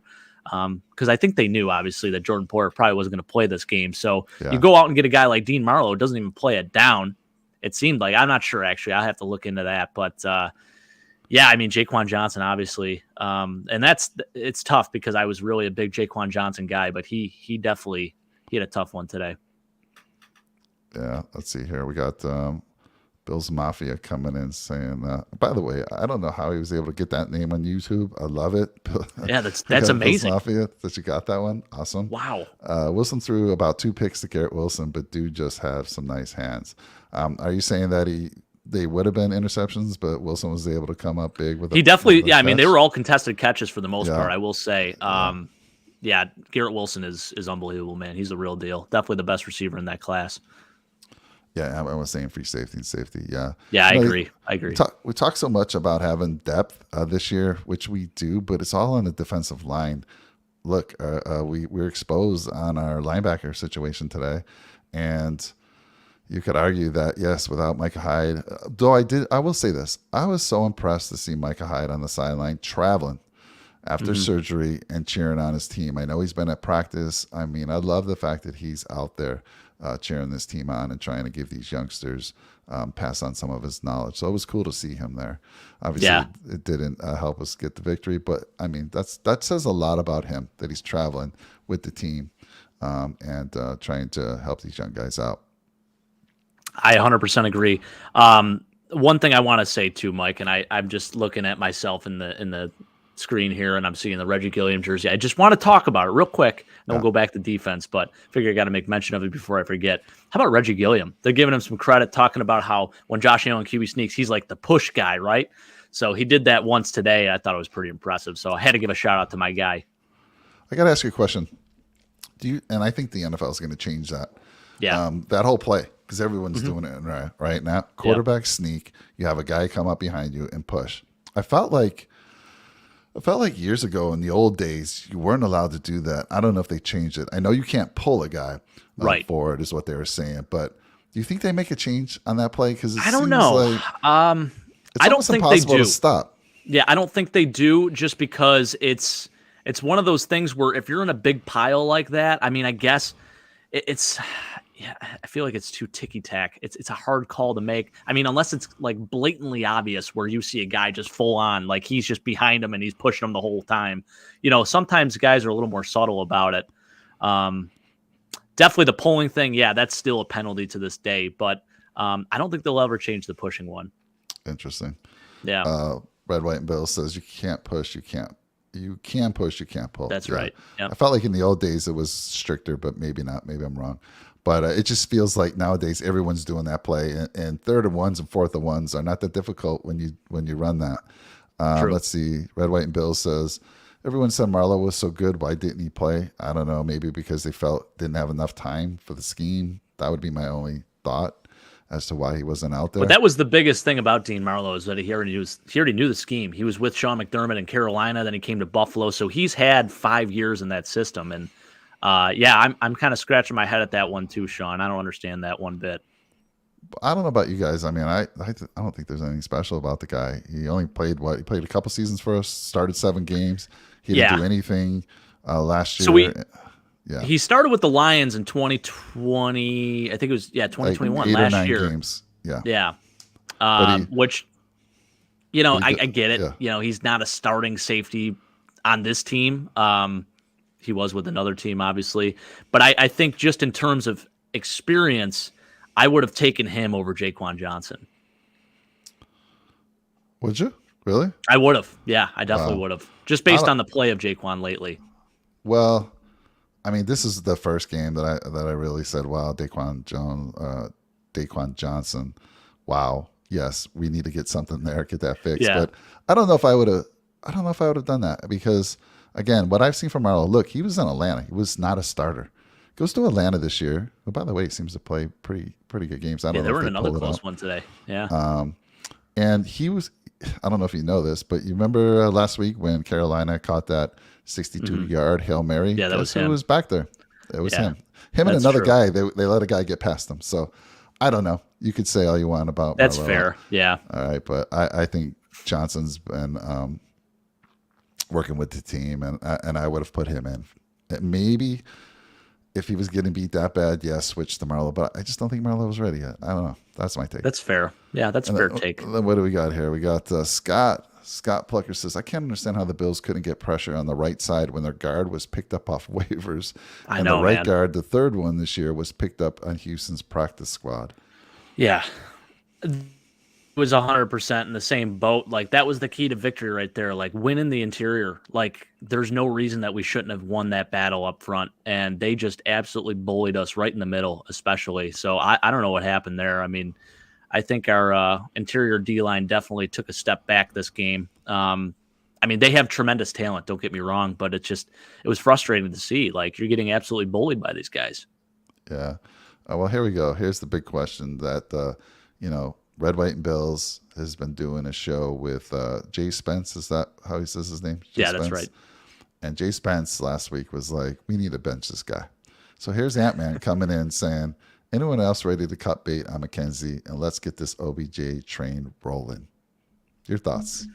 [SPEAKER 2] Because I think they knew, obviously, that Jordan Poyer probably wasn't going to play this game. So you
[SPEAKER 1] Yeah,
[SPEAKER 2] go out and get a guy like Dean Marlowe, doesn't even play it down. It seemed like, I'm not sure, actually. I'll have to look into that. But yeah, I mean, Jaquan Johnson, obviously. And it's tough because I was really a big Jaquan Johnson guy, but he definitely had a tough one today.
[SPEAKER 1] yeah. Let's see here. We got Bill's Mafia coming in saying, by the way, I don't know how he was able to get that name on YouTube. I love it.
[SPEAKER 2] Yeah, that's
[SPEAKER 1] We got Bill's
[SPEAKER 2] amazing.
[SPEAKER 1] Mafia that you got that one. Awesome.
[SPEAKER 2] Wow.
[SPEAKER 1] Wilson threw about 2 picks to Garrett Wilson, but do just have some nice hands. Are you saying that they would have been interceptions, but Wilson was able to come up big with
[SPEAKER 2] He definitely, yeah, I mean, they were all contested catches for the most
[SPEAKER 1] Yeah.
[SPEAKER 2] part, I will say. Yeah, Garrett Wilson is unbelievable, man. He's the real deal. Definitely the best receiver in that class.
[SPEAKER 1] Yeah, I was saying free safety and safety. Yeah,
[SPEAKER 2] Yeah, I
[SPEAKER 1] You know,
[SPEAKER 2] agree. I agree.
[SPEAKER 1] We talk so much about having depth this year, which we do, but it's all on the defensive line. Look, we're exposed on our linebacker situation today, and you could argue that yes, without Micah Hyde, though I will say this: I was so impressed to see Micah Hyde on the sideline traveling after surgery and cheering on his team. I know he's been at practice. I mean, I love the fact that he's out there cheering this team on and trying to give these youngsters pass on some of his knowledge. So it was cool to see him there. Obviously,
[SPEAKER 2] Yeah.
[SPEAKER 1] it didn't help us get the victory, but I mean, that says a lot about him that he's traveling with the team and trying to help these young guys out.
[SPEAKER 2] I 100% agree. One thing I want to say too, Mike, and I'm just looking at myself in the screen here, and I'm seeing the Reggie Gilliam jersey. I just want to talk about it real quick, then we'll go back to defense, but figure I got to make mention of it before I forget. How about Reggie Gilliam? They're giving him some credit, talking about how when Josh Allen QB sneaks, he's like the push guy, right? So he did that once today. I thought it was pretty impressive. So I had to give a shout out to my guy.
[SPEAKER 1] I got to ask you a question. And I think the NFL is going to change that.
[SPEAKER 2] Yeah.
[SPEAKER 1] That whole play, because everyone's doing it right now. Quarterback sneak. You have a guy come up behind you and push. I felt like years ago in the old days, you weren't allowed to do that. I don't know if they changed it. I know you can't pull a guy forward, is what they were saying. But do you think they make a change on that play? Because
[SPEAKER 2] I don't know.
[SPEAKER 1] Like it's
[SPEAKER 2] I don't think
[SPEAKER 1] impossible
[SPEAKER 2] they do.
[SPEAKER 1] To stop.
[SPEAKER 2] Yeah, I don't think they do, just because it's one of those things where if you're in a big pile like that, I mean, I guess it's. Yeah, I feel like it's too ticky-tack. It's a hard call to make. I mean, unless it's like blatantly obvious where you see a guy just full on, like he's just behind him and he's pushing him the whole time. Sometimes guys are a little more subtle about it. Definitely the pulling thing, yeah, that's still a penalty to this day, but I don't think they'll ever change the pushing one.
[SPEAKER 1] Interesting.
[SPEAKER 2] Yeah.
[SPEAKER 1] Red, White, and Bill says you can't push, you can push, you can't pull.
[SPEAKER 2] That's right. Yep.
[SPEAKER 1] I felt like in the old days it was stricter, but maybe not. Maybe I'm wrong. But it just feels like nowadays everyone's doing that play, and 3rd and 1s and 4th and 1s are not that difficult when you run that. Let's see. Red, White, and Bill says everyone said Marlowe was so good. Why didn't he play? I don't know. Maybe because they felt didn't have enough time for the scheme. That would be my only thought as to why he wasn't out there.
[SPEAKER 2] But that was the biggest thing about Dean Marlowe, is that he already knew the scheme. He was with Sean McDermott in Carolina, then he came to Buffalo, so he's had 5 years in that system. And I'm kind of scratching my head at that one too, Sean. I don't understand that one bit.
[SPEAKER 1] I don't know about you guys. I mean, I don't think there's anything special about the guy. He only played He played a couple seasons for us. Started 7 games. He didn't do anything last year. So
[SPEAKER 2] he started with the Lions in 2020. I think it was 2021,
[SPEAKER 1] like 8
[SPEAKER 2] last
[SPEAKER 1] or 9
[SPEAKER 2] year.
[SPEAKER 1] Games. Yeah.
[SPEAKER 2] Yeah. Which I get it.
[SPEAKER 1] Yeah.
[SPEAKER 2] He's not a starting safety on this team. He was with another team, obviously. But I think just in terms of experience, I would have taken him over Jaquan Johnson.
[SPEAKER 1] Would you? Really?
[SPEAKER 2] I would have. Yeah, I definitely would have. Just based on the play of Jaquan lately.
[SPEAKER 1] Well, I mean, this is the first game that I really said, wow, Daquan Johnson. Wow. Yes, we need to get something there, get that fixed.
[SPEAKER 2] Yeah.
[SPEAKER 1] But I don't know if I would have done that, because again, what I've seen from Marlowe, look, he was in Atlanta. He was not a starter. Goes to Atlanta this year. Who, by the way, seems to play pretty good games. I don't know.
[SPEAKER 2] They were
[SPEAKER 1] if
[SPEAKER 2] in another close one today. Yeah.
[SPEAKER 1] And he was, I don't know if you know this, but you remember last week when Carolina caught that 62-yard Hail Mary?
[SPEAKER 2] Yeah, that was him.
[SPEAKER 1] Who was back there? It was him. Him and another guy, they let a guy get past them. So I don't know. You could say all you want about
[SPEAKER 2] That's
[SPEAKER 1] Marlowe.
[SPEAKER 2] fair. Yeah.
[SPEAKER 1] All right. But I think Johnson's been working with the team, and I would have put him in. Maybe if he was getting beat that bad, switch to Marlowe. But I just don't think Marlowe was ready yet. I don't know. That's my take.
[SPEAKER 2] That's fair. Yeah, that's a fair take.
[SPEAKER 1] Then what do we got here? We got Scott. Scott Plucker says, I can't understand how the Bills couldn't get pressure on the right side when their guard was picked up off waivers.
[SPEAKER 2] I know,
[SPEAKER 1] the right
[SPEAKER 2] man.
[SPEAKER 1] guard, the third one this year, was picked up on Houston's practice squad.
[SPEAKER 2] Yeah. It was 100% in the same boat. Like, that was the key to victory right there. Like, winning the interior. Like, there's no reason that we shouldn't have won that battle up front. And they just absolutely bullied us right in the middle, especially. So I don't know what happened there. I mean, I think our interior D-line definitely took a step back this game. I mean, they have tremendous talent, don't get me wrong, but it was frustrating to see. Like, you're getting absolutely bullied by these guys.
[SPEAKER 1] Yeah. Well, here we go. Here's the big question that, Red, White, and Bills has been doing a show with Jay Spence. Is that how he says his name? Jay Spence?
[SPEAKER 2] That's right.
[SPEAKER 1] And Jay Spence last week was like, we need to bench this guy. So here's Ant-Man coming in saying, anyone else ready to cut bait on McKenzie, and let's get this OBJ train rolling. Your thoughts?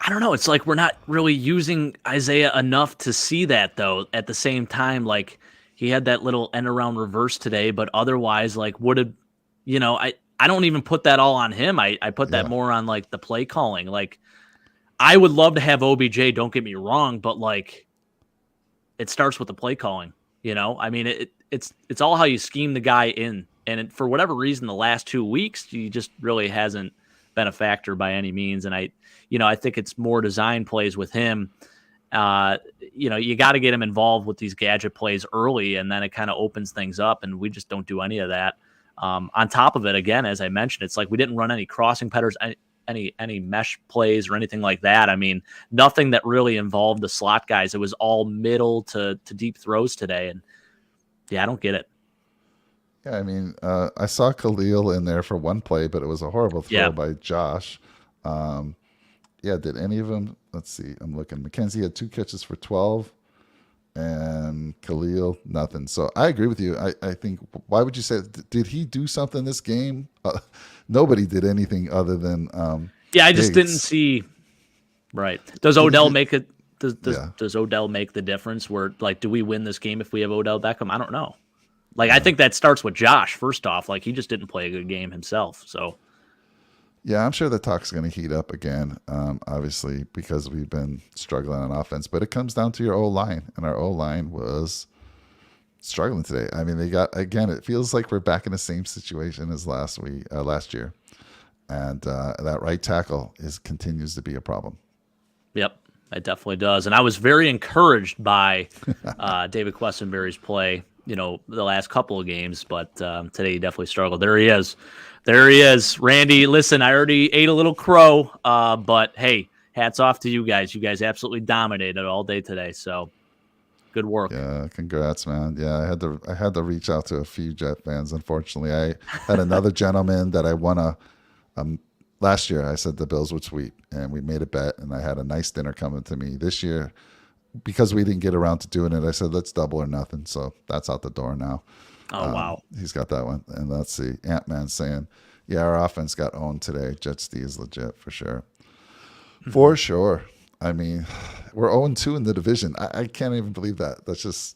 [SPEAKER 2] I don't know. It's like we're not really using Isaiah enough to see that, though. At the same time, like, he had that little end around reverse today, but otherwise, like, I don't even put that all on him. I put that more on, like, the play calling. Like, I would love to have OBJ, don't get me wrong, but, like, it starts with the play calling, I mean, it's all how you scheme the guy in. And for whatever reason, the last 2 weeks, he just really hasn't been a factor by any means. And I think it's more design plays with him. You got to get him involved with these gadget plays early, and then it kind of opens things up. And we just don't do any of that. On top of it, again, as I mentioned, it's like we didn't run any crossing patterns, any mesh plays or anything like that. I mean, nothing that really involved the slot guys. It was all middle to deep throws today. And yeah, I don't get it.
[SPEAKER 1] Yeah, I mean, I saw Khalil in there for one play, but it was a horrible throw by Josh. Yeah, did any of them? Let's see. I'm looking. McKenzie had 2 catches for 12, and Khalil nothing. So I agree with you. I think. Why would you say? Did he do something this game? Nobody did anything other than.
[SPEAKER 2] I just didn't see. Right? Does Odell make it? Does Odell make the difference? Where like, do we win this game if we have Odell Beckham? I don't know. Like, I think that starts with Josh first off. Like, he just didn't play a good game himself. So.
[SPEAKER 1] Yeah, I'm sure the talk's going to heat up again, obviously, because we've been struggling on offense. But it comes down to your O-line, and our O-line was struggling today. I mean, it feels like we're back in the same situation as last year. And that right tackle continues to be a problem.
[SPEAKER 2] Yep, it definitely does. And I was very encouraged by David Questenberry's play, the last couple of games, but today he definitely struggled. There he is. Randy, listen, I already ate a little crow, but hey, hats off to you guys. You guys absolutely dominated all day today, so good work.
[SPEAKER 1] Yeah, congrats, man. Yeah, I had to reach out to a few Jet fans. Unfortunately, I had another gentleman that I won last year. I said the Bills would sweep, and we made a bet, and I had a nice dinner coming to me. This year, because we didn't get around to doing it, I said, let's double or nothing. So that's out the door now.
[SPEAKER 2] Oh, wow.
[SPEAKER 1] He's got that one. And let's see. Ant-Man saying, yeah, our offense got owned today. Jets D is legit for sure. For sure. I mean, we're 0-2 in the division. I can't even believe that. That's just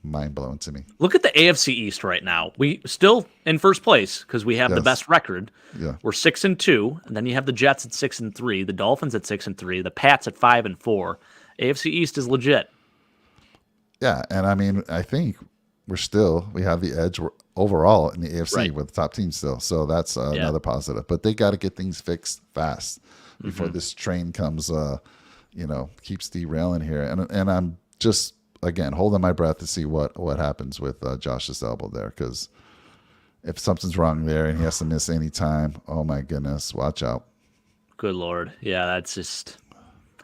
[SPEAKER 1] mind-blowing to me.
[SPEAKER 2] Look at the AFC East right now. We still in first place because we have the best record.
[SPEAKER 1] Yeah.
[SPEAKER 2] We're 6-2, and then you have the Jets at 6-3, the Dolphins at 6-3, the Pats at 5-4. AFC East is legit.
[SPEAKER 1] Yeah, and I mean, I think we have the edge overall in the AFC with the top team still. So that's another positive. But they got to get things fixed fast before this train comes, keeps derailing here. And I'm just, again, holding my breath to see what happens with Josh's elbow there. Because if something's wrong there and he has to miss any time, oh my goodness, watch out.
[SPEAKER 2] Good Lord. Yeah, that's just...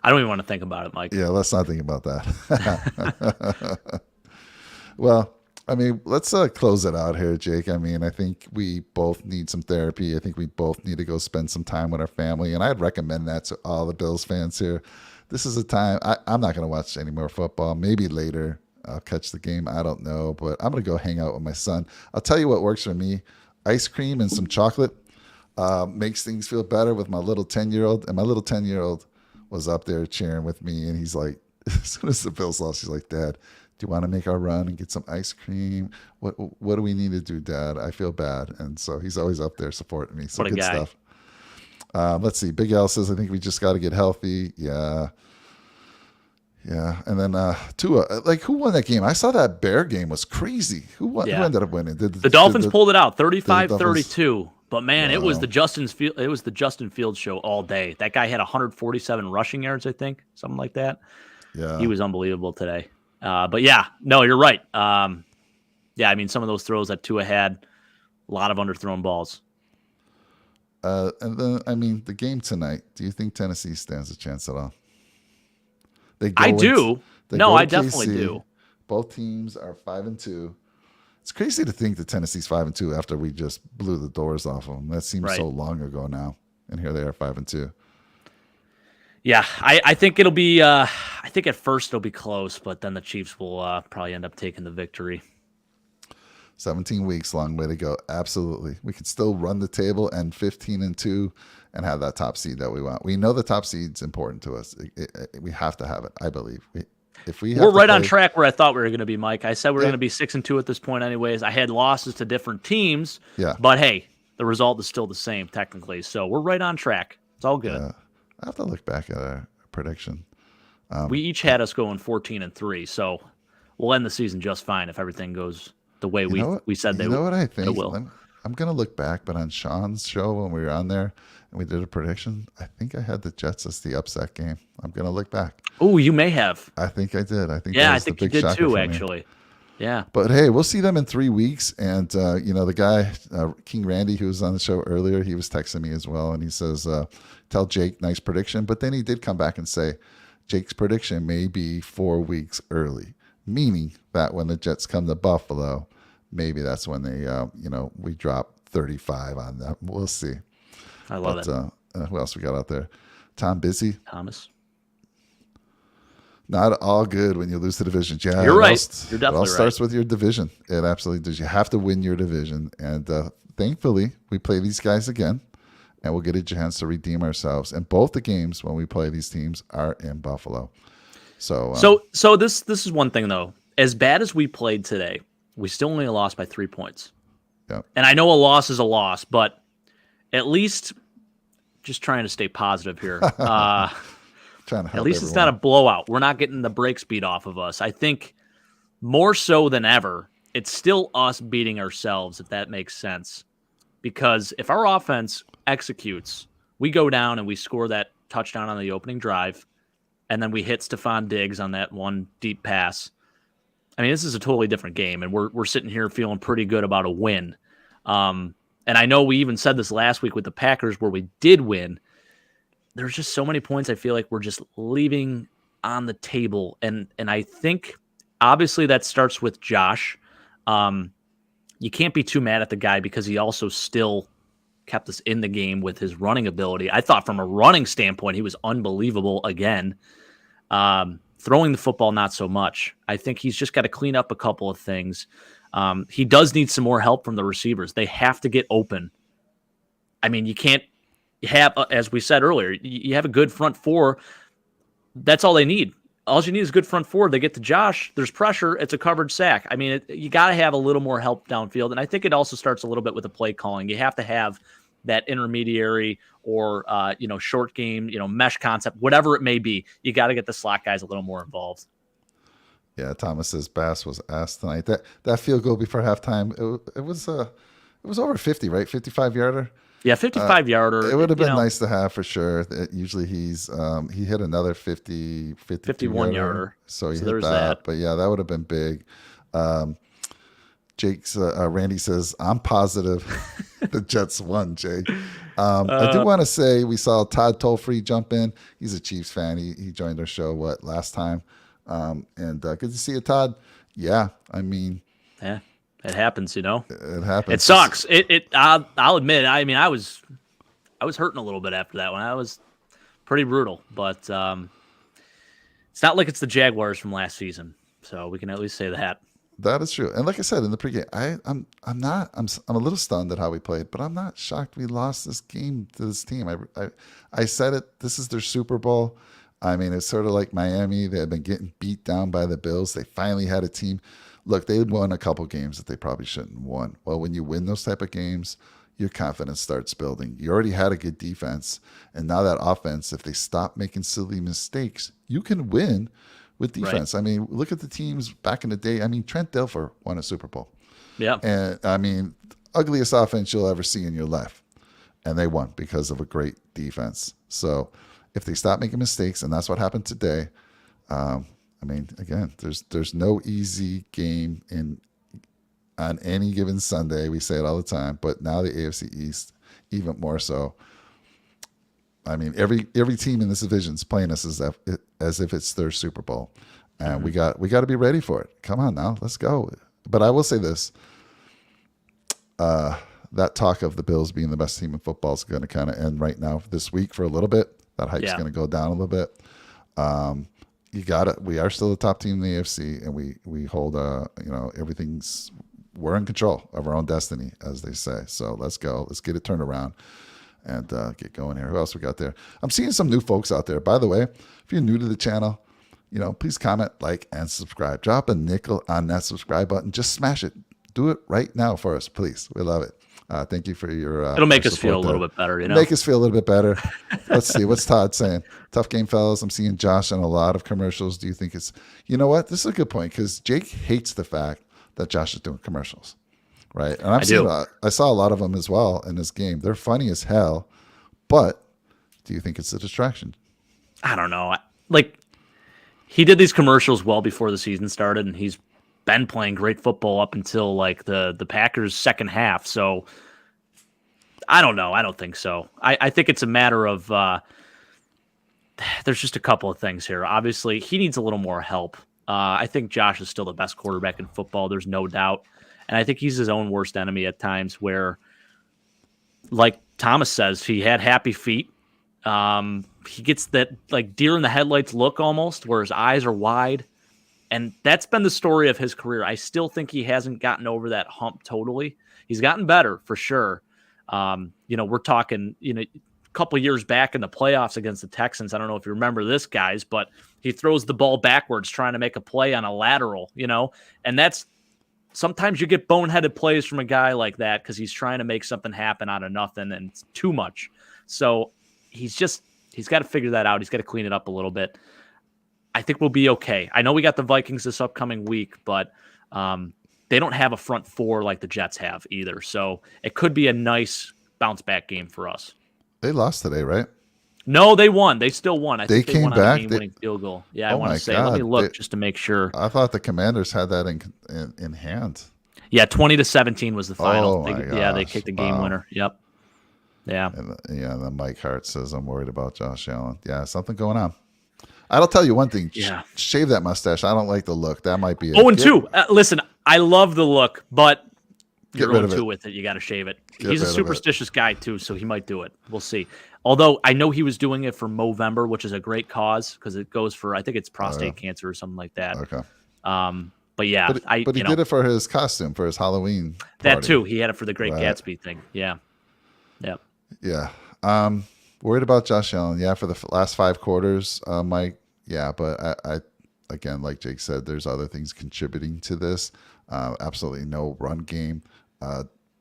[SPEAKER 2] I don't even want to think about it, Mike.
[SPEAKER 1] Yeah, let's not think about that. Well, I mean, let's close it out here, Jake. I mean, I think we both need some therapy. I think we both need to go spend some time with our family. And I'd recommend that to all the Bills fans here. This is a time, I'm not going to watch any more football. Maybe later I'll catch the game. I don't know. But I'm going to go hang out with my son. I'll tell you what works for me. Ice cream and some chocolate makes things feel better with my little 10-year-old. And my little 10-year-old was up there cheering with me, and he's like, as soon as the Bills lost, he's like, Dad, do you want to make our run and get some ice cream? What do we need to do, Dad? I feel bad. And so he's always up there supporting me. So
[SPEAKER 2] what a
[SPEAKER 1] good
[SPEAKER 2] guy.
[SPEAKER 1] Stuff. Let's see. Big L says, I think we just got to get healthy. Yeah. And then Tua, like, who won that game? I saw that Bear game was crazy. Who ended up winning?
[SPEAKER 2] The Dolphins pulled it out, 35-32. But man, It was the Justin Fields show all day. That guy had 147 rushing yards, I think, something like that.
[SPEAKER 1] Yeah,
[SPEAKER 2] he was unbelievable today. But yeah, no, you're right. I mean, some of those throws that Tua had, a lot of underthrown balls.
[SPEAKER 1] And then, I mean, the game tonight. Do you think Tennessee stands a chance at all?
[SPEAKER 2] I do. No, I definitely do.
[SPEAKER 1] Both teams are 5-2. It's crazy to think that Tennessee's 5-2 after we just blew the doors off them. That seems so long ago now, and here they are 5-2.
[SPEAKER 2] Yeah, I think it'll be. I think at first it'll be close, but then the Chiefs will probably end up taking the victory.
[SPEAKER 1] 17 weeks, long way to go. Absolutely, we could still run the table and 15-2 and have that top seed that we want. We know the top seed's important to us. We have to have it. I believe. We're
[SPEAKER 2] right on track where I thought we were going to be, Mike. I said we were going to be 6-2 at this point, anyways. I had losses to different teams, but hey, the result is still the same technically. So we're right on track. It's all good.
[SPEAKER 1] I have to look back at our prediction.
[SPEAKER 2] We each had us going 14-3, so we'll end the season just fine if everything goes the way we said they will.
[SPEAKER 1] You know what I think?
[SPEAKER 2] It will.
[SPEAKER 1] I'm gonna look back, but on Sean's show when we were on there and we did a prediction, I think I had the Jets as the upset game. I'm gonna look back.
[SPEAKER 2] Oh, you may have.
[SPEAKER 1] I think I did. I think that
[SPEAKER 2] Yeah, I
[SPEAKER 1] was the
[SPEAKER 2] think you
[SPEAKER 1] big
[SPEAKER 2] did
[SPEAKER 1] shocker
[SPEAKER 2] too,
[SPEAKER 1] for me.
[SPEAKER 2] actually. Yeah.
[SPEAKER 1] But hey, we'll see them in 3 weeks. And the guy King Randy, who was on the show earlier, he was texting me as well, and he says, "Tell Jake, nice prediction." But then he did come back and say, Jake's prediction may be 4 weeks early, meaning that when the Jets come to Buffalo, maybe that's when they, we drop 35 on them. We'll see.
[SPEAKER 2] I love
[SPEAKER 1] But
[SPEAKER 2] it.
[SPEAKER 1] who else we got out there? Tom Busy.
[SPEAKER 2] Thomas.
[SPEAKER 1] Not all good when you lose the division. Yeah,
[SPEAKER 2] You're right. You're
[SPEAKER 1] It all
[SPEAKER 2] definitely
[SPEAKER 1] starts
[SPEAKER 2] right.
[SPEAKER 1] with your division. It absolutely does. You have to win your division. And thankfully, we play these guys again, and we'll get a chance to redeem ourselves. And both the games when we play these teams are in Buffalo. So,
[SPEAKER 2] So this is one thing though. As bad as we played today, we still only lost by 3 points.
[SPEAKER 1] yeah,
[SPEAKER 2] And I know a loss is a loss, but at least just trying to stay positive here.
[SPEAKER 1] trying to help
[SPEAKER 2] At least it's
[SPEAKER 1] everyone.
[SPEAKER 2] not a blowout. We're not getting the brakes beat off of us. I think more so than ever, it's still us beating ourselves, if that makes sense. Because if our offense executes, we go down and we score that touchdown on the opening drive, and then we hit Stephon Diggs on that one deep pass. I mean, this is a totally different game, and we're sitting here feeling pretty good about a win. And I know we even said this last week with the Packers where we did win. There's just so many points I feel like we're just leaving on the table. And I think obviously that starts with Josh. You can't be too mad at the guy because he also still kept us in the game with his running ability. I thought from a running standpoint, he was unbelievable again. Throwing the football, not so much. I think he's just got to clean up a couple of things. He does need some more help from the receivers. They have to get open. I mean, you can't have, as we said earlier, you have a good front four. That's all they need. All you need is a good front four. They get to Josh. There's pressure. It's a covered sack. I mean, you got to have a little more help downfield. And I think it also starts a little bit with the play calling. You have to have that intermediary or, short game, mesh concept, whatever it may be. You got to get the slot guys a little more involved.
[SPEAKER 1] Yeah, Thomas says Bass was asked tonight. That field goal before halftime, it was over 50, right? 55-yarder.
[SPEAKER 2] Yeah, 55-yarder.
[SPEAKER 1] It would have been nice to have for sure. Usually he hit another 51-yarder. So he hit
[SPEAKER 2] there's
[SPEAKER 1] that. But yeah, that would have been big. Jake's Randy says, I'm positive the Jets won, Jake. I do want to say we saw Todd Tolfree jump in. He's a Chiefs fan. He joined our show, last time? And good to see you, Todd. Yeah, I mean.
[SPEAKER 2] Yeah. It happens,
[SPEAKER 1] It happens.
[SPEAKER 2] It sucks. I'll admit. I mean, I was hurting a little bit after that one. I was pretty brutal, but it's not like it's the Jaguars from last season, so we can at least say that.
[SPEAKER 1] That is true. And like I said in the pregame, I'm a little stunned at how we played, but I'm not shocked we lost this game to this team. I said it. This is their Super Bowl. I mean, it's sort of like Miami. They had been getting beat down by the Bills. They finally had a team. Look, they won a couple games that they probably shouldn't have won. Well, when you win those type of games, your confidence starts building. You already had a good defense, and now that offense, if they stop making silly mistakes, you can win with defense. Right. I mean, look at the teams back in the day. I mean, Trent Dilfer won a Super Bowl.
[SPEAKER 2] Yeah.
[SPEAKER 1] And, I mean, ugliest offense you'll ever see in your life. And they won because of a great defense. So if they stop making mistakes, and that's what happened today, I mean, again, there's no easy game on any given Sunday. We say it all the time, but now the AFC East, even more so. I mean, every team in this division is playing us as if it's their Super Bowl, and we got to be ready for it. Come on now, let's go. But I will say this: that talk of the Bills being the best team in football is going to kind of end right now this week for a little bit. That hype's going to go down a little bit. You got it. We are still the top team in the AFC, and we hold we're in control of our own destiny, as they say. So let's go. Let's get it turned around and get going here. Who else we got there? I'm seeing some new folks out there. By the way, if you're new to the channel, please comment, like, and subscribe. Drop a nickel on that subscribe button. Just smash it. Do it right now for us, please. We love it. Thank you for your.
[SPEAKER 2] It'll make us feel a little bit better,
[SPEAKER 1] Make us feel a little bit better. Let's see. What's Todd saying? Tough game, fellas. I'm seeing Josh in a lot of commercials. Do you think it's? You know what? This is a good point because Jake hates the fact that Josh is doing commercials, right? And
[SPEAKER 2] I do.
[SPEAKER 1] I saw a lot of them as well in this game. They're funny as hell, but do you think it's a distraction?
[SPEAKER 2] I don't know. Like, he did these commercials well before the season started, and he's been playing great football up until like the Packers' second half. So I don't know. I don't think so. I think it's a matter of there's just a couple of things here. Obviously, he needs a little more help. I think Josh is still the best quarterback in football. There's no doubt. And I think he's his own worst enemy at times where, like Thomas says, he had happy feet. He gets that like deer in the headlights look almost where his eyes are wide. And that's been the story of his career. I still think he hasn't gotten over that hump totally. He's gotten better for sure. We're talking, a couple of years back in the playoffs against the Texans. I don't know if you remember this, guys, but he throws the ball backwards trying to make a play on a lateral, and that's sometimes you get boneheaded plays from a guy like that because he's trying to make something happen out of nothing and it's too much. So he's got to figure that out. He's got to clean it up a little bit. I think we'll be okay. I know we got the Vikings this upcoming week, but they don't have a front four like the Jets have either. So it could be a nice bounce back game for us.
[SPEAKER 1] They lost today, right?
[SPEAKER 2] No, they won. They still won. I think they
[SPEAKER 1] came
[SPEAKER 2] won
[SPEAKER 1] back.
[SPEAKER 2] On a game-winning field goal. Yeah, I want to say.
[SPEAKER 1] God.
[SPEAKER 2] Let me look just to make sure.
[SPEAKER 1] I thought the Commanders had that in hand.
[SPEAKER 2] Yeah, 20-17 was the final.
[SPEAKER 1] Oh
[SPEAKER 2] they kicked the game winner. Yep. Yeah.
[SPEAKER 1] And then Mike Hart says, I'm worried about Josh Allen. Yeah, something going on. I'll tell you one thing.
[SPEAKER 2] Yeah.
[SPEAKER 1] Shave that mustache. I don't like the look. That might be it.
[SPEAKER 2] 0-2. Listen, I love the look, but you're
[SPEAKER 1] Get rid of
[SPEAKER 2] 0-2
[SPEAKER 1] it.
[SPEAKER 2] with it. You got to shave it.
[SPEAKER 1] Get
[SPEAKER 2] He's a
[SPEAKER 1] rid of
[SPEAKER 2] superstitious guy, too, so he might do it. We'll see. Although I know he was doing it for Movember, which is a great cause because it goes for, I think it's prostate cancer or something like that.
[SPEAKER 1] Okay.
[SPEAKER 2] But yeah,
[SPEAKER 1] but he did it for his costume, for his Halloween party.
[SPEAKER 2] That too. He had it for the Great
[SPEAKER 1] Right.
[SPEAKER 2] Gatsby thing. Yeah. Yep.
[SPEAKER 1] Yeah. Worried about Josh Allen. Yeah, for the last 5 quarters, Mike. Yeah, but I again, like Jake said, there's other things contributing to this. Absolutely no run game,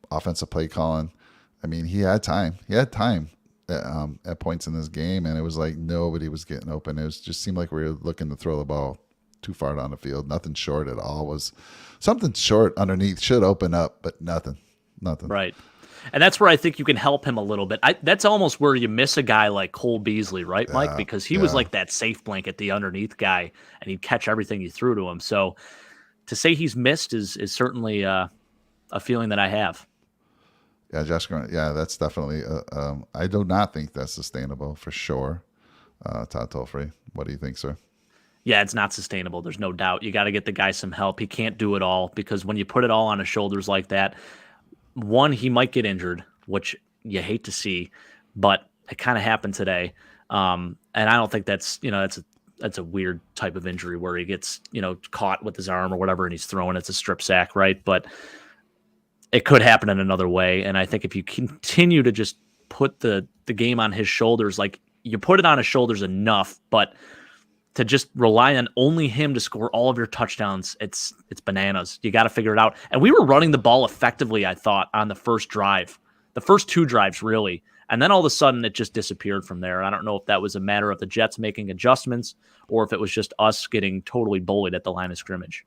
[SPEAKER 1] offensive play calling. I mean, he had time. At points in this game, and it was like nobody was getting open. It just seemed like we were looking to throw the ball too far down the field. Nothing short at all. Was something short underneath should open up, but nothing.
[SPEAKER 2] Right. And that's where I think you can help him a little bit. That's almost where you miss a guy like Cole Beasley, right, Mike? Because he was like that safe blanket, the underneath guy, and he'd catch everything you threw to him. So to say he's missed is certainly a feeling that I have.
[SPEAKER 1] Yeah, Josh Grant. Yeah, that's definitely. I do not think that's sustainable for sure. Todd Tolfrey, what do you think, sir?
[SPEAKER 2] Yeah, it's not sustainable. There's no doubt. You got to get the guy some help. He can't do it all because when you put it all on his shoulders like that, one, he might get injured, which you hate to see, but it kind of happened today. And I don't think that's a weird type of injury where he gets, caught with his arm or whatever and he's throwing. It's a strip sack, right? But it could happen in another way. And I think if you continue to just put the game on his shoulders, like you put it on his shoulders enough, but to just rely on only him to score all of your touchdowns, it's bananas. You got to figure it out. And we were running the ball effectively, I thought, on the first drive, the first 2 drives, really. And then all of a sudden it just disappeared from there. I don't know if that was a matter of the Jets making adjustments or if it was just us getting totally bullied at the line of scrimmage.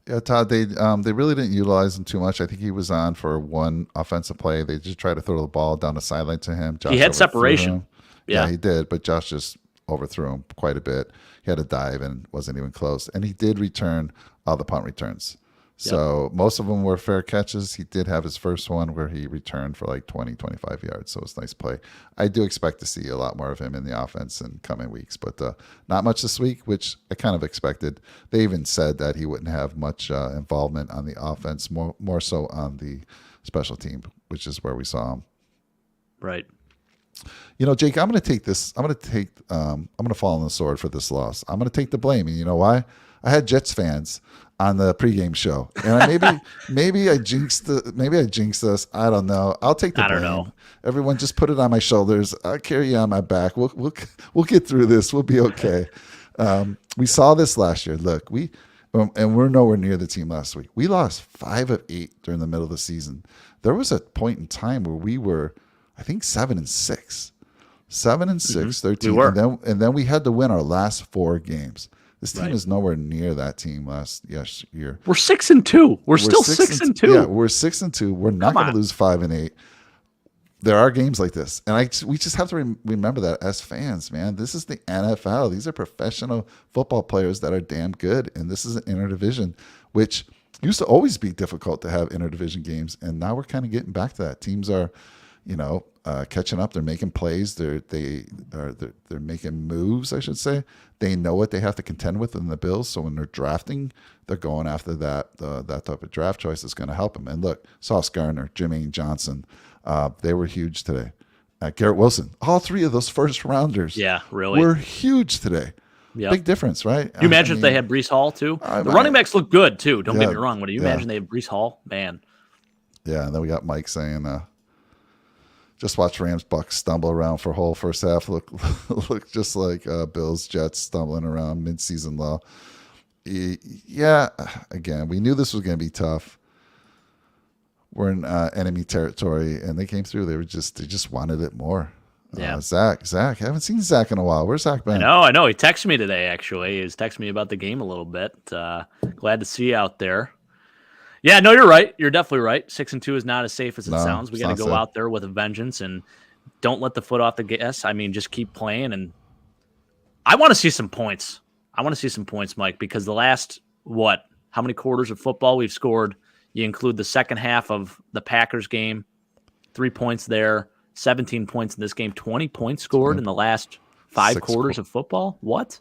[SPEAKER 1] Yeah, Todd, they really didn't utilize him too much. I think he was on for one offensive play. They just tried to throw the ball down the sideline to him. Josh
[SPEAKER 2] he had separation.
[SPEAKER 1] Yeah, he did, but Josh just overthrew him quite a bit. He had a dive and wasn't even close. And he did return all the punt returns. So most of them were fair catches. He did have his first one where he returned for like 20, 25 yards. So it was a nice play. I do expect to see a lot more of him in the offense in coming weeks, but not much this week, which I kind of expected. They even said that he wouldn't have much involvement on the offense, more so on the special team, which is where we saw him.
[SPEAKER 2] Right.
[SPEAKER 1] Jake, I'm going to take this. I'm going to fall on the sword for this loss. I'm going to take the blame. And you know why? I had Jets fans on the pregame show, and maybe I jinxed us. I don't know. I'll take the blame. I don't know. Everyone, just put it on my shoulders. I'll carry you on my back. We'll get through this. We'll be okay. We saw this last year. Look, and we're nowhere near the team last week. We lost 5 of 8 during the middle of the season. There was a point in time where we were, I think, 7-6, 7-6, 13,
[SPEAKER 2] we were.
[SPEAKER 1] and then we had to win our last 4 games. This team
[SPEAKER 2] Right.
[SPEAKER 1] is nowhere near that team last year.
[SPEAKER 2] We're 6-2. We're still 6-2.
[SPEAKER 1] Yeah, we're 6-2. We're not
[SPEAKER 2] Come
[SPEAKER 1] going to
[SPEAKER 2] on.
[SPEAKER 1] lose 5-8. There are games like this, and we just have to remember that as fans, man. This is the NFL. These are professional football players that are damn good, and this is an interdivision, which used to always be difficult to have interdivision games, and now we're kind of getting back to that. Teams are, catching up. They're making plays. They're making moves, I should say. They know what they have to contend with in the Bills, so when they're drafting, they're going after that type of draft choice that's going to help them. And look, Sauce Gardner, Jermaine Johnson. They were huge today. Garrett Wilson, all three of those first rounders were huge today.
[SPEAKER 2] Yep.
[SPEAKER 1] Big difference, right?
[SPEAKER 2] You imagine if they had Breece Hall too? The running backs look good too. Don't get me wrong. When you imagine they have Breece Hall, man.
[SPEAKER 1] Yeah, and then we got Mike saying, just watch Rams Bucks stumble around for whole first half. Look just like Bills Jets stumbling around mid-season low. Yeah, again, we knew this was going to be tough. We're in enemy territory, and they came through. They just wanted it more.
[SPEAKER 2] Yeah.
[SPEAKER 1] Zach, I haven't seen Zach in a while. Where's Zach been?
[SPEAKER 2] I know. He texted me today, actually. He's texted me about the game a little bit. Glad to see you out there. Yeah, no, you're right. You're definitely right. 6-2 is not as safe as it sounds. We got to go out there with a vengeance and don't let the foot off the gas. I mean, just keep playing. And I want to see some points. Mike, because the last, how many quarters of football we've scored? You include the second half of the Packers game, 3 points there, 17 points in this game, 20 points scored in the last 5 quarters of football. What?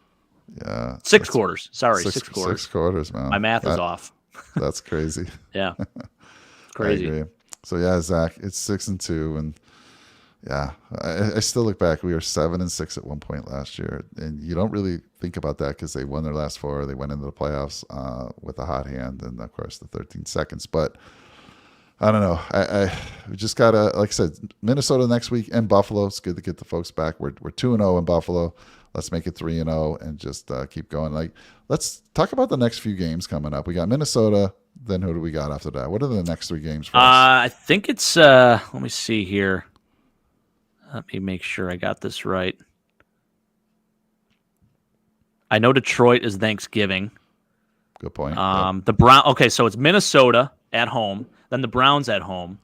[SPEAKER 1] Yeah.
[SPEAKER 2] 6 quarters. Sorry, 6 quarters.
[SPEAKER 1] 6 quarters, man.
[SPEAKER 2] My math is off.
[SPEAKER 1] That's crazy.
[SPEAKER 2] Yeah. Crazy.
[SPEAKER 1] I agree. So, yeah, Zach, it's 6-2. And, yeah, I still look back. We were 7-6 at one point last year. And you don't really think about that because they won their last 4. They went into the playoffs with a hot hand and, of course, the 13 seconds. But I don't know. We just got to, like I said, Minnesota next week and Buffalo. It's good to get the folks back. We're 2-0 in Buffalo. Let's make it 3-0 and just keep going. Let's talk about the next few games coming up. We got Minnesota. Then who do we got after that? What are the next 3 games for us?
[SPEAKER 2] I think it's, let me see here. Let me make sure I got this right. I know Detroit is Thanksgiving.
[SPEAKER 1] Good point.
[SPEAKER 2] The Brown. Okay, so it's Minnesota at home, then the Browns at home,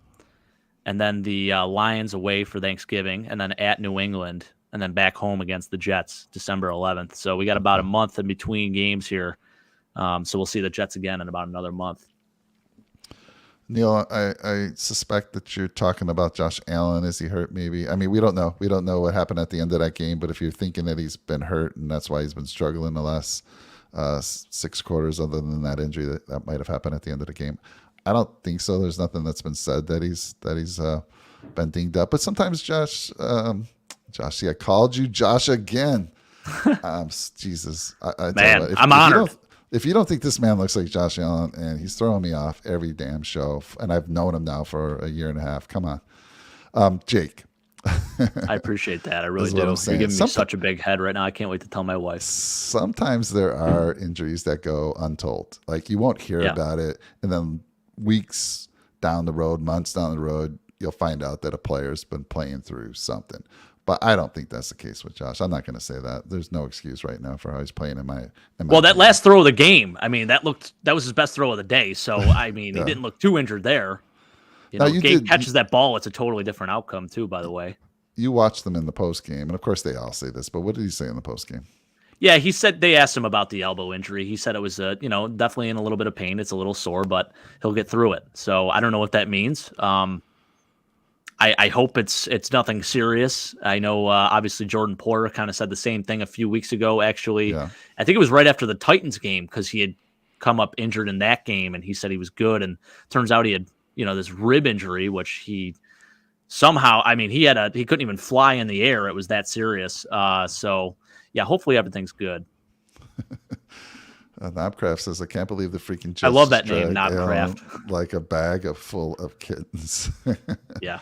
[SPEAKER 2] and then the Lions away for Thanksgiving, and then at New England, and then back home against the Jets, December 11th. So we got about a month in between games here. So we'll see the Jets again in about another month.
[SPEAKER 1] Neil, I suspect that you're talking about Josh Allen. Is he hurt maybe? I mean, we don't know. We don't know what happened at the end of that game, but if you're thinking that he's been hurt and that's why he's been struggling the last 6 quarters other than that injury that might have happened at the end of the game, I don't think so. There's nothing that's been said that he's been dinged up. But sometimes Josh, see, I called you Josh again. Jesus.
[SPEAKER 2] Man, I'm honored.
[SPEAKER 1] If you don't think this man looks like Josh Allen, and he's throwing me off every damn show, and I've known him now for a year and a half, come on. Jake.
[SPEAKER 2] I appreciate that. I really do. You're giving me such a big head right now. I can't wait to tell my wife.
[SPEAKER 1] Sometimes there are injuries that go untold. Like you won't hear about it, and then weeks down the road, months down the road, you'll find out that a player's been playing through something. But I don't think that's the case with Josh. I'm not going to say that. There's no excuse right now for how he's playing in my
[SPEAKER 2] well, that last throw of the game, I mean, that was his best throw of the day. So, I mean, he didn't look too injured there. Gabe catches that ball, it's a totally different outcome, too, by the way.
[SPEAKER 1] You watched them in the post game, and of course they all say this, but what did he say in the post game?
[SPEAKER 2] Yeah, he said they asked him about the elbow injury. He said it was, definitely in a little bit of pain. It's a little sore, but he'll get through it. So I don't know what that means. I hope it's nothing serious. I know, obviously, Jordan Poyer kind of said the same thing a few weeks ago, actually. Yeah. I think it was right after the Titans game because he had come up injured in that game, and he said he was good. And turns out he had, this rib injury, which he somehow, I mean, he couldn't even fly in the air. It was that serious. So, yeah, hopefully everything's good.
[SPEAKER 1] Knobcraft says, I can't believe the freaking Jets
[SPEAKER 2] I love that name, Knobcraft.
[SPEAKER 1] Like a bag full of kittens.
[SPEAKER 2] Yeah.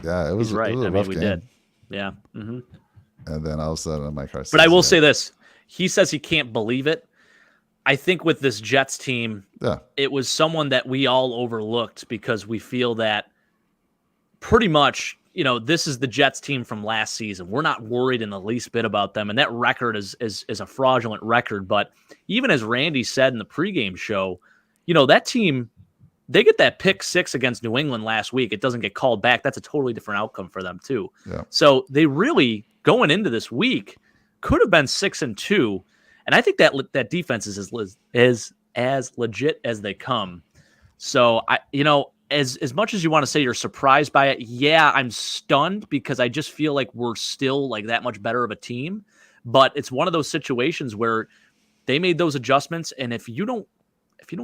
[SPEAKER 1] Yeah, it was,
[SPEAKER 2] right.
[SPEAKER 1] It was a rough game.
[SPEAKER 2] Did. Yeah. Mm-hmm.
[SPEAKER 1] And then all of a sudden, Mike Hart says,
[SPEAKER 2] but I will say this. He says he can't believe it. I think with this Jets team, it was someone that we all overlooked because we feel that pretty much this is the Jets team from last season. We're not worried in the least bit about them. And that record is a fraudulent record. But even as Randy said in the pregame show, that team, they get that pick 6 against New England last week. It doesn't get called back. That's a totally different outcome for them too.
[SPEAKER 1] Yeah.
[SPEAKER 2] So they really, going into this week, could have been 6-2. And I think that defense is as legit as they come. So as much as you want to say you're surprised by it, yeah, I'm stunned because I just feel like we're still like that much better of a team. But it's one of those situations where they made those adjustments, and if you don't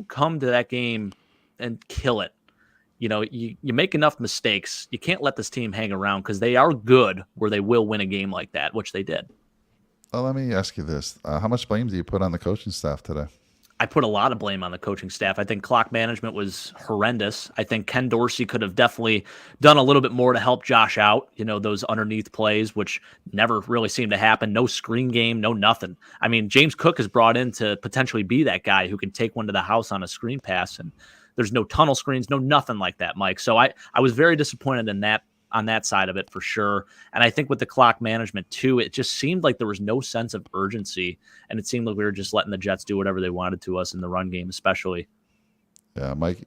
[SPEAKER 2] come to that game and kill it, you make enough mistakes. You can't let this team hang around because they are good where they will win a game like that, which they did.
[SPEAKER 1] Well, let me ask you this: how much blame do you put on the coaching staff today?
[SPEAKER 2] I put a lot of blame on the coaching staff. I think clock management was horrendous. I think Ken Dorsey could have definitely done a little bit more to help Josh out, those underneath plays, which never really seemed to happen. No screen game, no nothing. I mean, James Cook is brought in to potentially be that guy who can take one to the house on a screen pass, and there's no tunnel screens, no nothing like that, Mike. So I was very disappointed in that, on that side of it for sure. And I think with the clock management too, it just seemed like there was no sense of urgency, and it seemed like we were just letting the Jets do whatever they wanted to us in the run game, especially.
[SPEAKER 1] Yeah, Mike,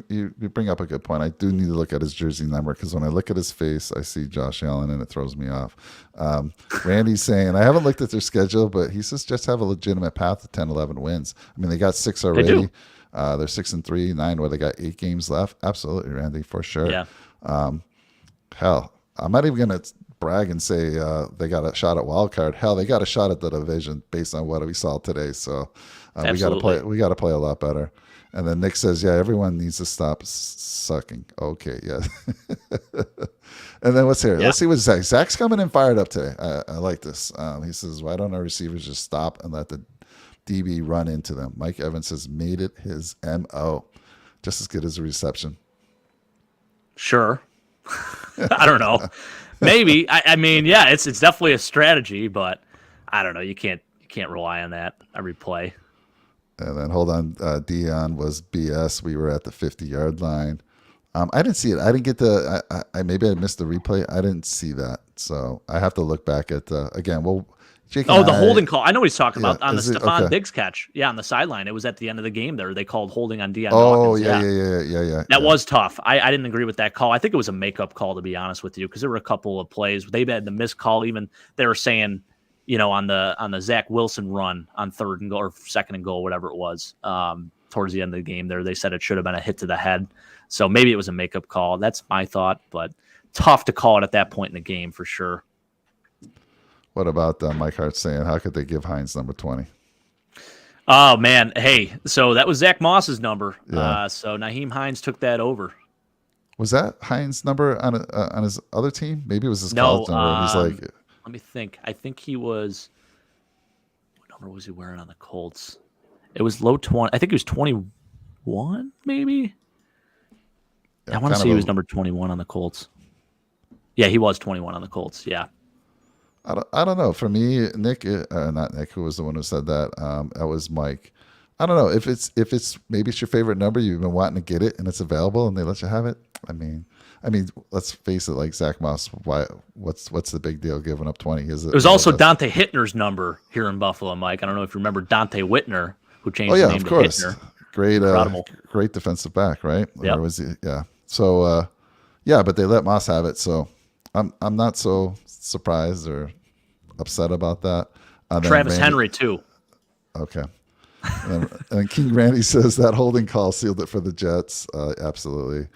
[SPEAKER 1] you bring up a good point. I do need to look at his jersey number because when I look at his face, I see Josh Allen and it throws me off. Randy's saying, I haven't looked at their schedule, but he says Jets have a legitimate path to 10, 11 wins. I mean, they got 6 already.
[SPEAKER 2] They do.
[SPEAKER 1] They're 6-3, 9, where they got 8 games left. Absolutely, Randy, for sure.
[SPEAKER 2] Yeah.
[SPEAKER 1] Hell, I'm not even going to brag and say they got a shot at wild card. Hell, they got a shot at the division based on what we saw today. So we got to play a lot better. And then Nick says, yeah, everyone needs to stop sucking. Okay, yeah. And then what's here? Yeah. Let's see what Zach's coming in fired up today. I like this. He says, why don't our receivers just stop and let the DB run into them? Mike Evans has made it his MO. Just as good as a reception.
[SPEAKER 2] Sure. I don't know. Maybe. I mean, yeah, it's definitely a strategy, but I don't know. You can't rely on that every play.
[SPEAKER 1] And then hold on, Dion was BS. We were at the 50-yard line. I didn't see it. I didn't get maybe I missed the replay. I didn't see that, so I have to look back at again. Well, Jake.
[SPEAKER 2] The holding call. I know what he's talking about on the Stephon Diggs catch. Yeah, on the sideline. It was at the end of the game. There, they called holding on Deion Dawkins.
[SPEAKER 1] Yeah.
[SPEAKER 2] That was tough. I didn't agree with that call. I think it was a makeup call, to be honest with you, because there were a couple of plays they had the missed call. Even they were saying, on the Zach Wilson run on 3rd and goal or 2nd and goal, whatever it was, towards the end of the game there, they said it should have been a hit to the head. So maybe it was a makeup call. That's my thought, but tough to call it at that point in the game for sure.
[SPEAKER 1] What about Mike Hart saying, how could they give Hines number 20?
[SPEAKER 2] Oh, man. Hey, so that was Zach Moss's number.
[SPEAKER 1] Yeah.
[SPEAKER 2] So Nyheim Hines took that over.
[SPEAKER 1] Was that Hines' number on his other team? Maybe it was his college number. He's like,
[SPEAKER 2] let me think. I think he was. What number was he wearing on the Colts? It was low 20. I think he was 21, maybe. Yeah, I want to say he was number 21 on the Colts. Yeah, he was 21 on the Colts. Yeah.
[SPEAKER 1] I don't know. For me, Nick, not Nick, who was the one who said that. That was Mike. I don't know if it's maybe it's your favorite number. You've been wanting to get it and it's available and they let you have it. I mean, let's face it. Like Zach Moss, what's the big deal giving up 20? It
[SPEAKER 2] was also Dante Hittner's number here in Buffalo, Mike. I don't know if you remember Dante Whitner, who changed his name to Hittner.
[SPEAKER 1] Great defensive back, right?
[SPEAKER 2] Yep.
[SPEAKER 1] Yeah. So but they let Moss have it. So I'm not so surprised or upset about that.
[SPEAKER 2] Travis Henry too.
[SPEAKER 1] Okay. And King Randy says that holding call sealed it for the Jets. Absolutely.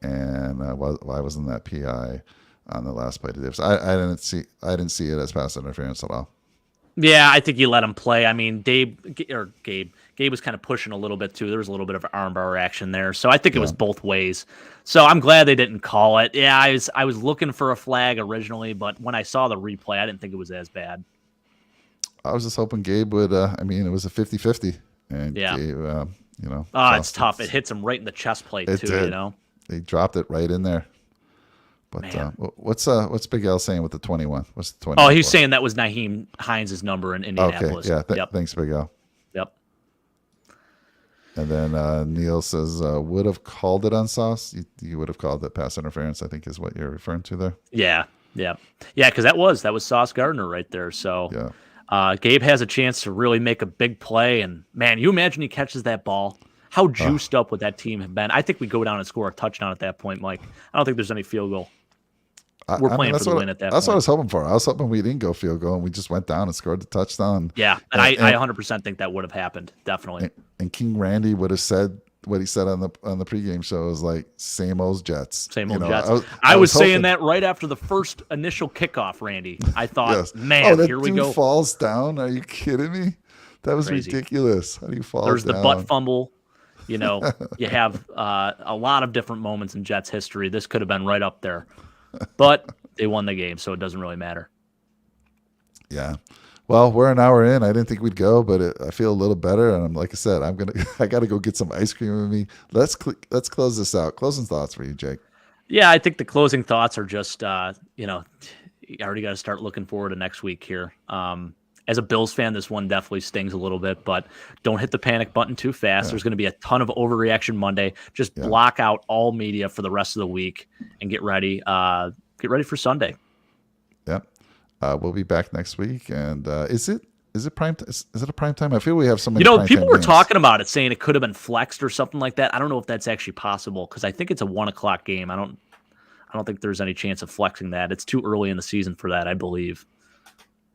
[SPEAKER 1] And why wasn't that PI on the last play to Davis? I didn't see it as pass interference at all.
[SPEAKER 2] Yeah, I think you let him play. I mean, Gabe was kind of pushing a little bit too. There was a little bit of armbar action there, so I think it was both ways. So I'm glad they didn't call it. Yeah, I was looking for a flag originally, but when I saw the replay, I didn't think it was as bad.
[SPEAKER 1] I was just hoping Gabe would. It was a 50-50, and
[SPEAKER 2] yeah,
[SPEAKER 1] Gabe,
[SPEAKER 2] it's tough. It hits him right in the chest plate too.
[SPEAKER 1] Did. They dropped it right in there. But what's Big L saying with the 21? What's the 21?
[SPEAKER 2] Oh, he's saying that was Nyheim Hines' number in Indianapolis.
[SPEAKER 1] Okay, yeah. Thanks, Big L.
[SPEAKER 2] Yep.
[SPEAKER 1] And then Neil says, would have called it on Sauce. You would have called it pass interference, I think is what you're referring to there.
[SPEAKER 2] Yeah, yeah, yeah. Because that was Sauce Gardner right there. So
[SPEAKER 1] Yeah.
[SPEAKER 2] Gabe has a chance to really make a big play. And man, you imagine he catches that ball. How juiced up would that team have been? I think we go down and score a touchdown at that point, Mike. I don't think there's any field goal. We're playing for the win at that point.
[SPEAKER 1] That's what I was hoping for. I was hoping we didn't go field goal and we just went down and scored the touchdown.
[SPEAKER 2] Yeah, and I 100% think that would have happened. Definitely.
[SPEAKER 1] And King Randy would have said what he said on the pregame show was like same old Jets.
[SPEAKER 2] Same old Jets. I was saying that right after the first initial kickoff, Randy. I thought,
[SPEAKER 1] yes.
[SPEAKER 2] man,
[SPEAKER 1] that
[SPEAKER 2] here we
[SPEAKER 1] dude
[SPEAKER 2] go.
[SPEAKER 1] Falls down. Are you kidding me? That was
[SPEAKER 2] Crazy.
[SPEAKER 1] ridiculous. How do you fall
[SPEAKER 2] There's
[SPEAKER 1] down?
[SPEAKER 2] the butt fumble. You have a lot of different moments in Jets history. This could have been right up there, but they won the game, so it doesn't really matter.
[SPEAKER 1] Yeah. Well, we're an hour in. I didn't think we'd go, but I feel a little better. And like I said, I got to go get some ice cream with me. Let's close this out. Closing thoughts for you, Jake.
[SPEAKER 2] Yeah, I think the closing thoughts are just, you already got to start looking forward to next week here. As a Bills fan, this one definitely stings a little bit, but don't hit the panic button too fast. Yeah. There's going to be a ton of overreaction Monday. Just block out all media for the rest of the week and get ready. Get ready for Sunday.
[SPEAKER 1] Yep. We'll be back next week. And is it prime? Is it a prime time? I feel we have so many.
[SPEAKER 2] People were talking about it, saying it could have been flexed or something like that. I don't know if that's actually possible because I think it's a 1:00 game. I don't think there's any chance of flexing that. It's too early in the season for that, I believe.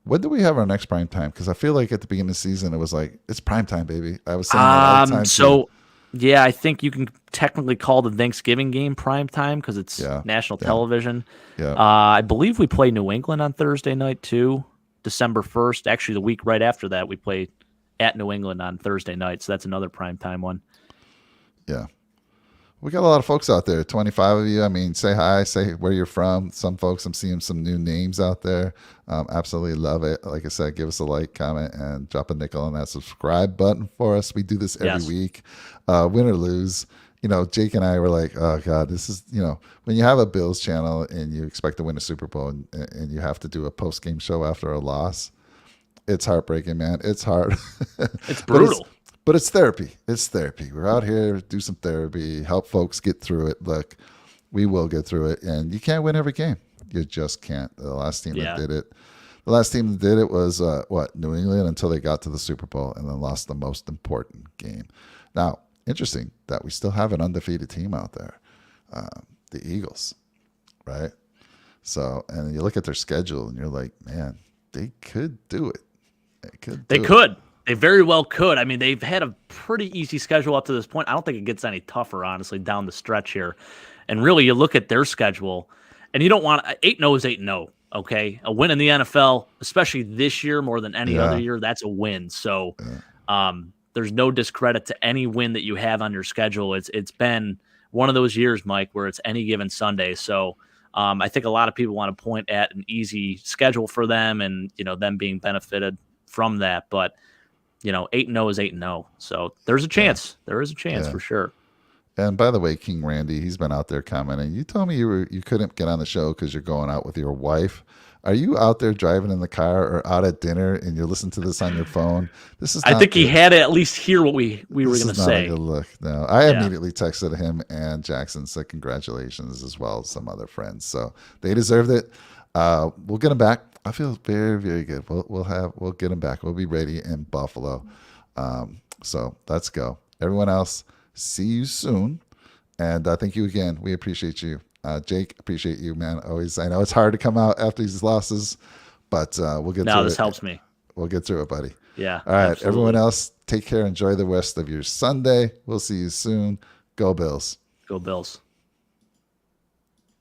[SPEAKER 1] When do we have our next prime time? Because I feel like at the beginning of the season, it was like, it's prime time, baby. I was saying that all the time.
[SPEAKER 2] So, yeah, I think you can technically call the Thanksgiving game prime time because it's national television.
[SPEAKER 1] Yeah.
[SPEAKER 2] I believe we play New England on Thursday night, too, December 1st. Actually, the week right after that, we play at New England on Thursday night. So that's another prime time one.
[SPEAKER 1] Yeah. We got a lot of folks out there, 25 of you. I mean, say hi, say where you're from. Some folks, I'm seeing some new names out there. Absolutely love it. Like I said, give us a like, comment, and drop a nickel on that subscribe button for us. We do this every week, win or lose. Jake and I were like, oh, God, this is, when you have a Bills channel and you expect to win a Super Bowl and you have to do a post-game show after a loss, it's heartbreaking, man. It's hard.
[SPEAKER 2] It's brutal.
[SPEAKER 1] But it's therapy. It's therapy. We're out here to do some therapy, help folks get through it. Look, we will get through it. And you can't win every game. You just can't. The last team that did it. The last team that did it was, New England until they got to the Super Bowl and then lost the most important game. Now, interesting that we still have an undefeated team out there, the Eagles, right? So, and you look at their schedule and you're like, man, they could do it. They could.
[SPEAKER 2] They very well could. I mean, they've had a pretty easy schedule up to this point. I don't think it gets any tougher, honestly, down the stretch here. And really, you look at their schedule, and you don't want 8-0 is 8-0, okay? A win in the NFL, especially this year more than any other year, that's a win. So there's no discredit to any win that you have on your schedule. It's been one of those years, Mike, where it's any given Sunday. So I think a lot of people want to point at an easy schedule for them and, them being benefited from that. But 8-0 is 8-0. So there's a chance. There is a chance for sure.
[SPEAKER 1] And by the way, King Randy, he's been out there commenting. You told me you couldn't get on the show because you're going out with your wife. Are you out there driving in the car or out at dinner and you're listening to this on your phone? This is.
[SPEAKER 2] I think he had to at least hear what we were going to say.
[SPEAKER 1] Not a good look. No, I immediately texted him and Jackson said congratulations as well as some other friends. So they deserved it. We'll get them back. I feel very, very good. We'll get them back. We'll be ready in Buffalo. So let's go. Everyone else, see you soon. And thank you again. We appreciate you. Jake, appreciate you, man. Always. I know it's hard to come out after these losses, but we'll get through it.
[SPEAKER 2] No, this helps me.
[SPEAKER 1] We'll get through it, buddy.
[SPEAKER 2] Yeah.
[SPEAKER 1] All right. Absolutely. Everyone else, take care. Enjoy the rest of your Sunday. We'll see you soon. Go Bills.
[SPEAKER 2] Go Bills.